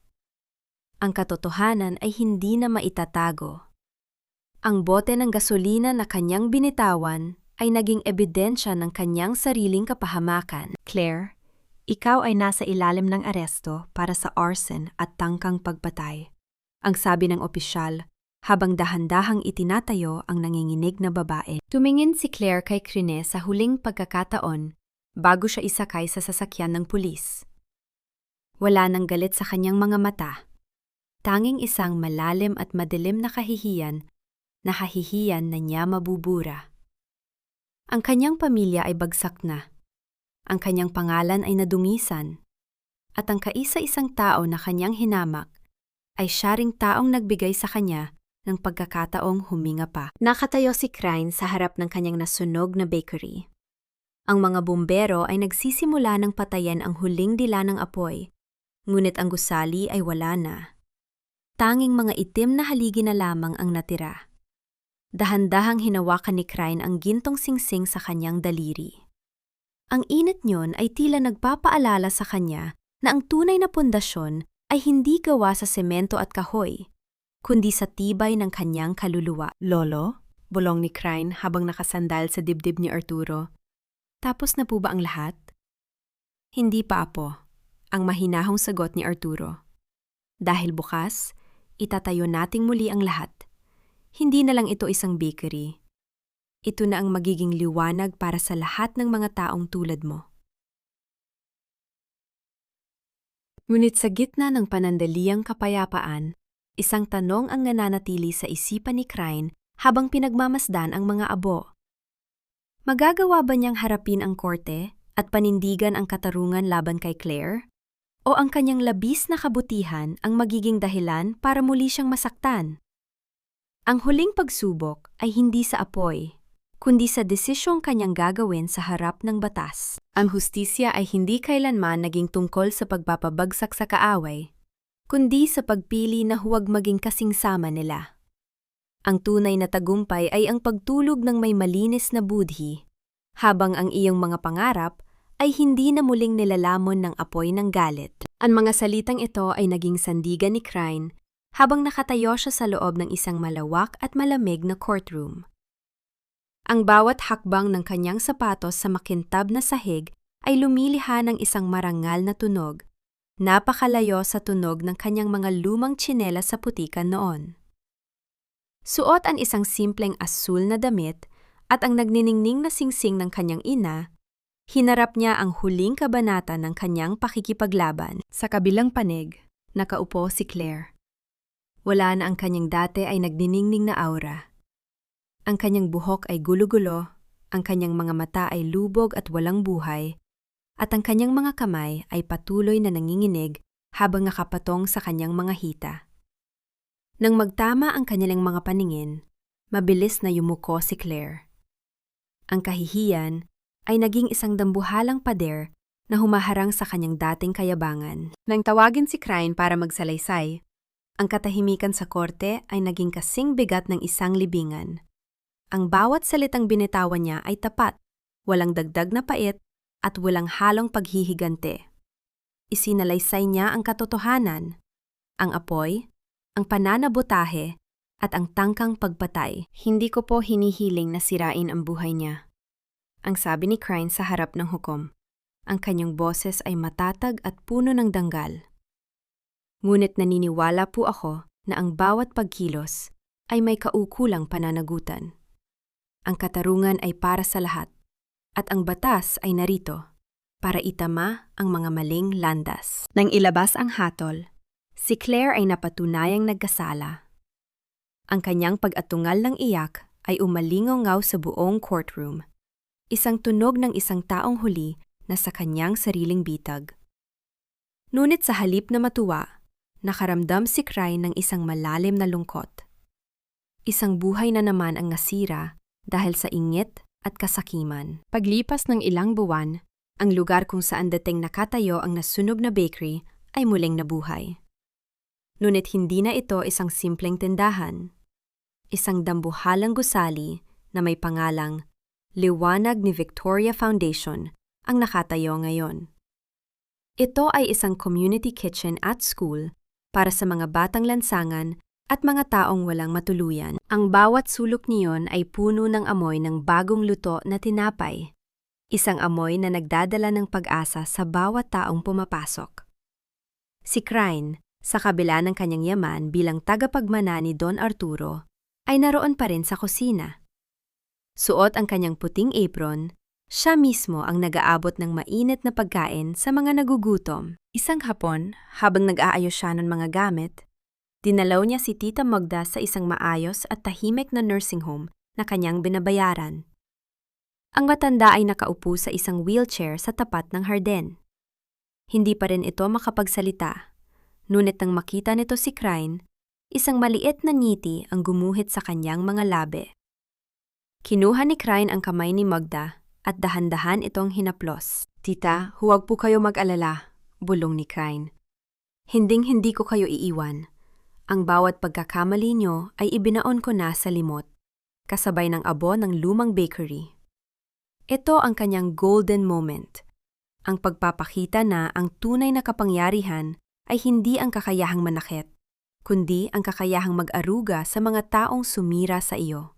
Ang katotohanan ay hindi na maitatago. Ang bote ng gasolina na kanyang binitawan ay naging ebidensya ng kanyang sariling kapahamakan. "Claire, ikaw ay nasa ilalim ng aresto para sa arson at tangkang pagpatay," ang sabi ng opisyal habang dahan-dahang itinatayo ang nanginginig na babae. Tumingin si Claire kay Crane sa huling pagkakataon bago siya isakay sa sasakyan ng pulis. Wala nang galit sa kanyang mga mata. Tanging isang malalim at madilim na kahihiyan na niya mabubura. Ang kanyang pamilya ay bagsak na. Ang kanyang pangalan ay nadungisan. At ang kaisa-isang tao na kanyang hinamak ay siya ring taong nagbigay sa kanya ng pagkakataong huminga pa. Nakatayo si Crane sa harap ng kanyang nasunog na bakery. Ang mga bumbero ay nagsisimula ng patayin ang huling dila ng apoy, ngunit ang gusali ay wala na. Tanging mga itim na haligi na lamang ang natira. Dahan-dahang hinawakan ni Crane ang gintong singsing sa kanyang daliri. Ang init niyon ay tila nagpapaalala sa kanya na ang tunay na pundasyon ay hindi gawa sa semento at kahoy, kundi sa tibay ng kanyang kaluluwa.
Lolo? Bulong ni Crane habang nakasandal sa dibdib ni Arturo. Tapos na po ba ang lahat?
Hindi pa, Apo, ang mahinahong sagot ni Arturo. Dahil bukas, itatayo nating muli ang lahat. Hindi na lang ito isang bakery. Ito na ang magiging liwanag para sa lahat ng mga taong tulad mo. Ngunit sa gitna ng panandaliang kapayapaan, isang tanong ang nananatili sa isipan ni Crane habang pinagmamasdan ang mga abo. Magagawa ba niyang harapin ang korte at panindigan ang katarungan laban kay Claire? O ang kanyang labis na kabutihan ang magiging dahilan para muli siyang masaktan? Ang huling pagsubok ay hindi sa apoy, kundi sa desisyong kanyang gagawin sa harap ng batas. Ang hustisya ay hindi kailanman naging tungkol sa pagpapabagsak sa kaaway, kundi sa pagpili na huwag maging kasingsama nila. Ang tunay na tagumpay ay ang pagtulog ng may malinis na budhi, habang ang iyong mga pangarap ay hindi na muling nilalamon ng apoy ng galit. Ang mga salitang ito ay naging sandigan ni Crane habang nakatayo siya sa loob ng isang malawak at malamig na courtroom. Ang bawat hakbang ng kanyang sapatos sa makintab na sahig ay lumiliha ng isang marangal na tunog, napakalayo sa tunog ng kanyang mga lumang tsinelas sa putikan noon. Suot ang isang simpleng asul na damit at ang nagniningning na singsing ng kanyang ina, hinarap niya ang huling kabanata ng kanyang pakikipaglaban. Sa kabilang panig, nakaupo si Claire. Wala na ang kanyang dati ay nagniningning na aura. Ang kanyang buhok ay gulo-gulo, ang kanyang mga mata ay lubog at walang buhay, at ang kanyang mga kamay ay patuloy na nanginginig habang nakapatong sa kanyang mga hita. Nang magtama ang kanilang mga paningin, mabilis na yumuko si Claire. Ang kahihiyan ay naging isang dambuhalang pader na humaharang sa kanyang dating kayabangan. Nang tawagin si Crane para magsalaysay, ang katahimikan sa korte ay naging kasing bigat ng isang libingan. Ang bawat salitang binitawan niya ay tapat, walang dagdag na pait, at walang halong paghihigante. Isinalaysay niya ang katotohanan, ang apoy, ang pananabotahe, at ang tangkang pagpatay. Hindi ko po hinihiling na sirain ang buhay niya, ang sabi ni Crane sa harap ng hukom. Ang kanyang boses ay matatag at puno ng danggal. Ngunit naniniwala po ako na ang bawat pagkilos ay may kaukulang pananagutan. Ang katarungan ay para sa lahat, at ang batas ay narito para itama ang mga maling landas. Nang ilabas ang hatol, si Claire ay napatunayang nagkasala. Ang kanyang pag-atungal ng iyak ay umalingaw sa buong courtroom, isang tunog ng isang taong huli na sa kanyang sariling bitag. Ngunit sa halip na matuwa, nakaramdam si Crane ng isang malalim na lungkot. Isang buhay na naman ang nasira dahil sa inggit at kasakiman. Paglipas ng ilang buwan, ang lugar kung saan dating nakatayo ang nasunog na bakery ay muling nabuhay. Ngunit hindi na ito isang simpleng tindahan. Isang dambuhalang gusali na may pangalang Liwanag ni Victoria Foundation ang nakatayo ngayon. Ito ay isang community kitchen at school para sa mga batang lansangan at mga taong walang matuluyan. Ang bawat sulok niyon ay puno ng amoy ng bagong luto na tinapay, isang amoy na nagdadala ng pag-asa sa bawat taong pumapasok. Si Crane, sa kabila ng kanyang yaman bilang tagapagmana ni Don Arturo, ay naroon pa rin sa kusina. Suot ang kanyang puting apron, siya mismo ang nag-aabot ng mainit na pagkain sa mga nagugutom. Isang hapon, habang nag-aayos siya ng mga gamit, dinalaw niya si Tita Magda sa isang maayos at tahimik na nursing home na kanyang binabayaran. Ang matanda ay nakaupo sa isang wheelchair sa tapat ng harden. Hindi pa rin ito makapagsalita, ngunit nang makita nito si Crane, isang maliit na ngiti ang gumuhit sa kanyang mga labi. Kinuha ni Crane ang kamay ni Magda at dahan-dahan itong hinaplos. "Tita, huwag po kayo mag-alala," bulong ni Crane. "Hinding-hindi ko kayo iiwan. Ang bawat pagkakamali nyo ay ibinaon ko na sa limot. kasabay ng abo ng lumang bakery. Ito ang kanyang golden moment. Ang pagpapakita na ang tunay na kapangyarihan ay hindi ang kakayahang manakit, kundi ang kakayahang mag-aruga sa mga taong sumira sa iyo.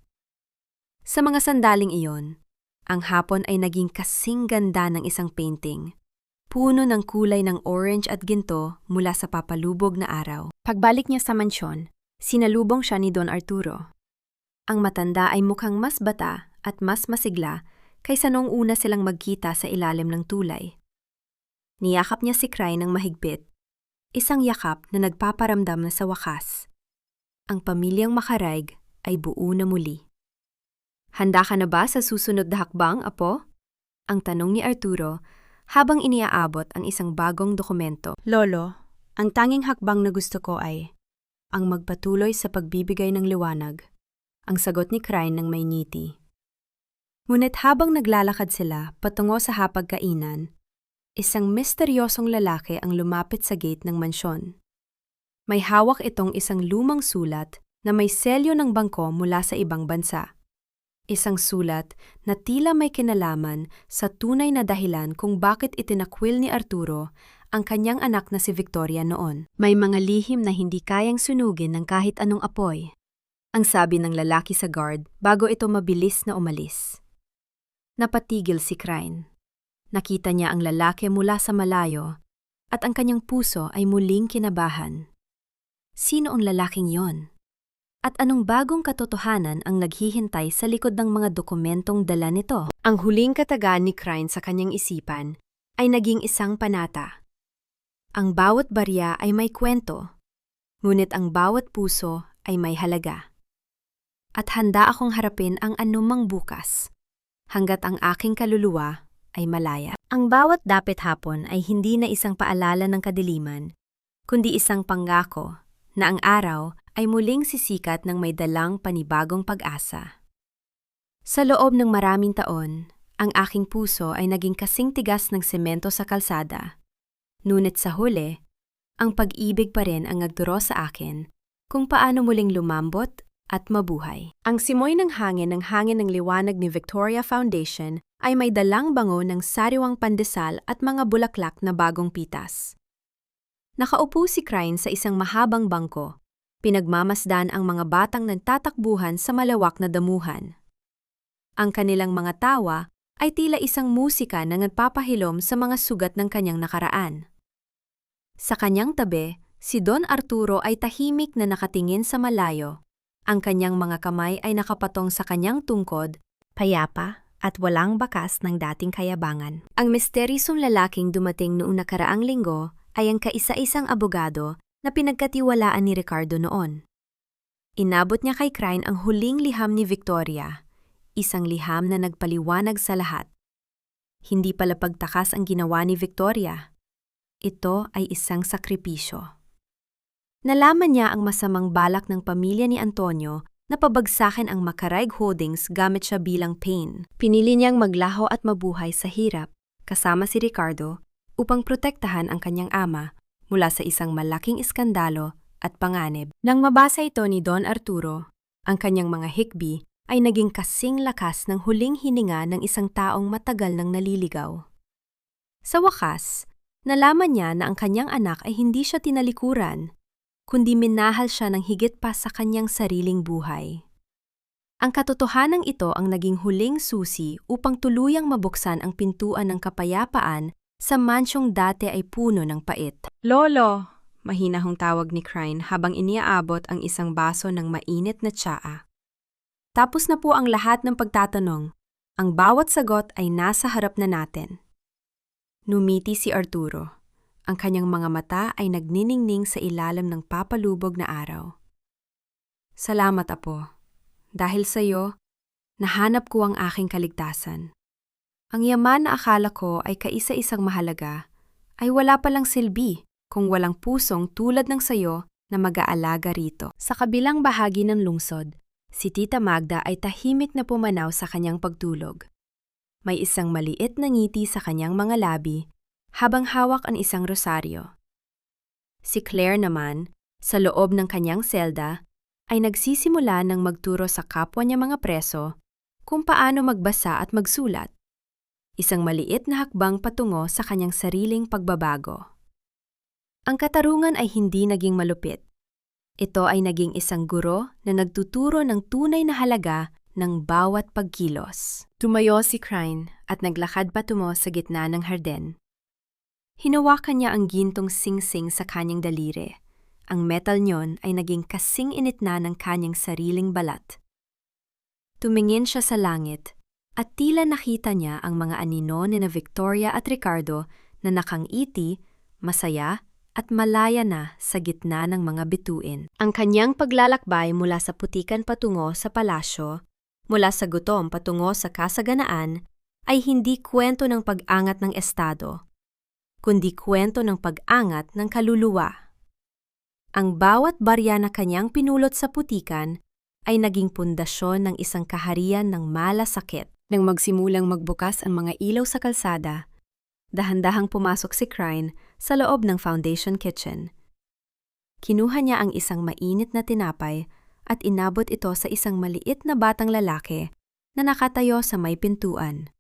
Sa mga sandaling iyon, ang hapon ay naging kasing ganda ng isang painting, puno ng kulay ng orange at ginto mula sa papalubog na araw. Pagbalik niya sa mansyon, sinalubong siya ni Don Arturo. Ang matanda ay mukhang mas bata at mas masigla kaysa noong una silang magkita sa ilalim ng tulay. Niyakap niya si Crane ng mahigpit, isang yakap na nagpaparamdam na sa wakas. Ang pamilyang Macaraig ay buo na muli. Handa ka na ba sa susunod na hakbang, Apo? Ang tanong ni Arturo habang iniaabot ang isang bagong dokumento.
Lolo, ang tanging hakbang na gusto ko ay ang magpatuloy sa pagbibigay ng liwanag. Ang sagot ni Crane ng may ngiti. Ngunit habang naglalakad sila patungo sa hapagkainan, isang misteryosong lalaki ang lumapit sa gate ng mansyon. May hawak itong isang lumang sulat na may selyo ng bangko mula sa ibang bansa. Isang sulat na tila may kinalaman sa tunay na dahilan kung bakit itinakwil ni Arturo ang kanyang anak na si Victoria noon. May mga lihim na hindi kayang sunugin ng kahit anong apoy. Ang sabi ng lalaki sa guard bago ito mabilis na umalis. Napatigil si Crane. Nakita niya ang lalaki mula sa malayo at ang kanyang puso ay muling kinabahan. Sino ang lalaking yon? At anong bagong katotohanan ang naghihintay sa likod ng mga dokumentong dala nito? Ang huling katagaan ni Crane sa kanyang isipan ay naging isang panata. Ang bawat barya ay may kwento, ngunit ang bawat puso ay may halaga. At handa akong harapin ang anumang bukas, hanggat ang aking kaluluwa ay malaya. Ang bawat dapit hapon ay hindi na isang paalala ng kadiliman, kundi isang pangako na ang araw ay muling sisikat ng may dalang panibagong pag-asa. Sa loob ng maraming taon, ang aking puso ay naging kasing tigas ng semento sa kalsada. Ngunit sa huli, ang pag-ibig pa rin ang nagturo sa akin kung paano muling lumambot at mabuhay. Ang simoy ng hangin ng liwanag ni Victoria Foundation ay may dalang bango ng sariwang pandesal at mga bulaklak na bagong pitas. Nakaupo si Crane sa isang mahabang bangko, pinagmamasdan ang mga batang nagtatakbuhan sa malawak na damuhan. Ang kanilang mga tawa ay tila isang musika na nagpapahilom sa mga sugat ng kanyang nakaraan. Sa kanyang tabi, si Don Arturo ay tahimik na nakatingin sa malayo. Ang kanyang mga kamay ay nakapatong sa kanyang tungkod, payapa at walang bakas ng dating kayabangan. Ang misteryosong lalaking dumating noong nakaraang linggo ay ang kaisa-isang abogado na pinagkatiwalaan ni Ricardo noon. Inabot niya kay Crane ang huling liham ni Victoria, isang liham na nagpaliwanag sa lahat. Hindi pala pagtakas ang ginawa ni Victoria. Ito ay isang sakripisyo. Nalaman niya ang masamang balak ng pamilya ni Antonio na pabagsakin ang Macaraig Holdings gamit siya bilang pain. Pinili niyang maglaho at mabuhay sa hirap, kasama si Ricardo, upang protektahan ang kanyang ama mula sa isang malaking iskandalo at panganib. Nang mabasa ito ni Don Arturo, ang kanyang mga hikbi ay naging kasing lakas ng huling hininga ng isang taong matagal nang naliligaw. Sa wakas, nalaman niya na ang kanyang anak ay hindi siya tinalikuran, kundi minahal siya ng higit pa sa kanyang sariling buhay. Ang katotohanan ito ang naging huling susi upang tuluyang mabuksan ang pintuan ng kapayapaan sa mansyong dati ay puno ng pait. Lolo! Mahinahong tawag ni Crane habang iniaabot ang isang baso ng mainit na tsaa. Tapos na po ang lahat ng pagtatanong. Ang bawat sagot ay nasa harap na natin. Numiti si Arturo. Ang kanyang mga mata ay nagniningning sa ilalim ng papalubog na araw. Salamat, Apo. Dahil sa iyo, nahanap ko ang aking kaligtasan. Ang yaman na akala ko ay kaisa-isang mahalaga, ay wala palang silbi kung walang pusong tulad ng sayo na mag-aalaga rito. Sa kabilang bahagi ng lungsod, si Tita Magda ay tahimik na pumanaw sa kanyang pagtulog. May isang maliit na ngiti sa kanyang mga labi habang hawak ang isang rosaryo. Si Claire naman, sa loob ng kanyang selda,
ay nagsisimula ng magturo sa kapwa niya mga preso kung paano magbasa at magsulat. Isang maliit na hakbang patungo sa kanyang sariling pagbabago. Ang katarungan ay hindi naging malupit. Ito ay naging isang guro na nagtuturo ng tunay na halaga ng bawat pagkilos. Tumayo si Crane at naglakad patungo sa gitna ng harden. Hinawakan niya ang gintong singsing sa kanyang daliri. Ang metal niyon ay naging kasing init na ng kanyang sariling balat. Tumingin siya sa langit at tila nakita niya ang mga anino ni na Victoria at Ricardo na nakangiti, masaya at malaya na sa gitna ng mga bituin. Ang kanyang paglalakbay mula sa putikan patungo sa palasyo, mula sa gutom patungo sa kasaganaan, ay hindi kwento ng pag-angat ng estado, kundi kwento ng pag-angat ng kaluluwa. Ang bawat barya na kanyang pinulot sa putikan ay naging pundasyon ng isang kaharian ng malasakit. Nang magsimulang magbukas ang mga ilaw sa kalsada, dahan-dahang pumasok si Crane sa loob ng foundation kitchen. Kinuha niya ang isang mainit na tinapay at inabot ito sa isang maliit na batang lalaki na nakatayo sa may pintuan.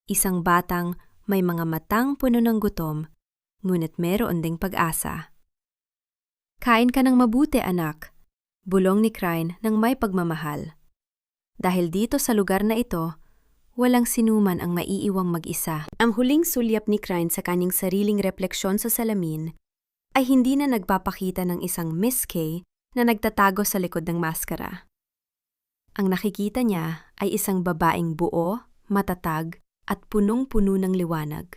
Isang batang may mga matang puno ng gutom, ngunit meron ding pag-asa. "Kain ka ng mabuti, anak," bulong ni Crane ng may pagmamahal. Dahil dito sa lugar na ito, walang sinuman ang maiiwang mag-isa. Ang huling sulyap ni Crane sa kanyang sariling refleksyon sa salamin ay hindi na nagpapakita ng isang Miss K na nagtatago sa likod ng maskara. Ang nakikita niya ay isang babaeng buo, matatag at punong-puno ng liwanag.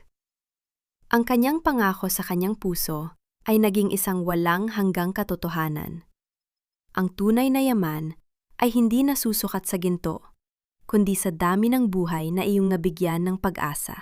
Ang kanyang pangako sa kanyang puso ay naging isang walang hanggang katotohanan. Ang tunay na yaman ay hindi nasusukat sa ginto, kundi sa dami ng buhay na iyong nabigyan ng pag-asa.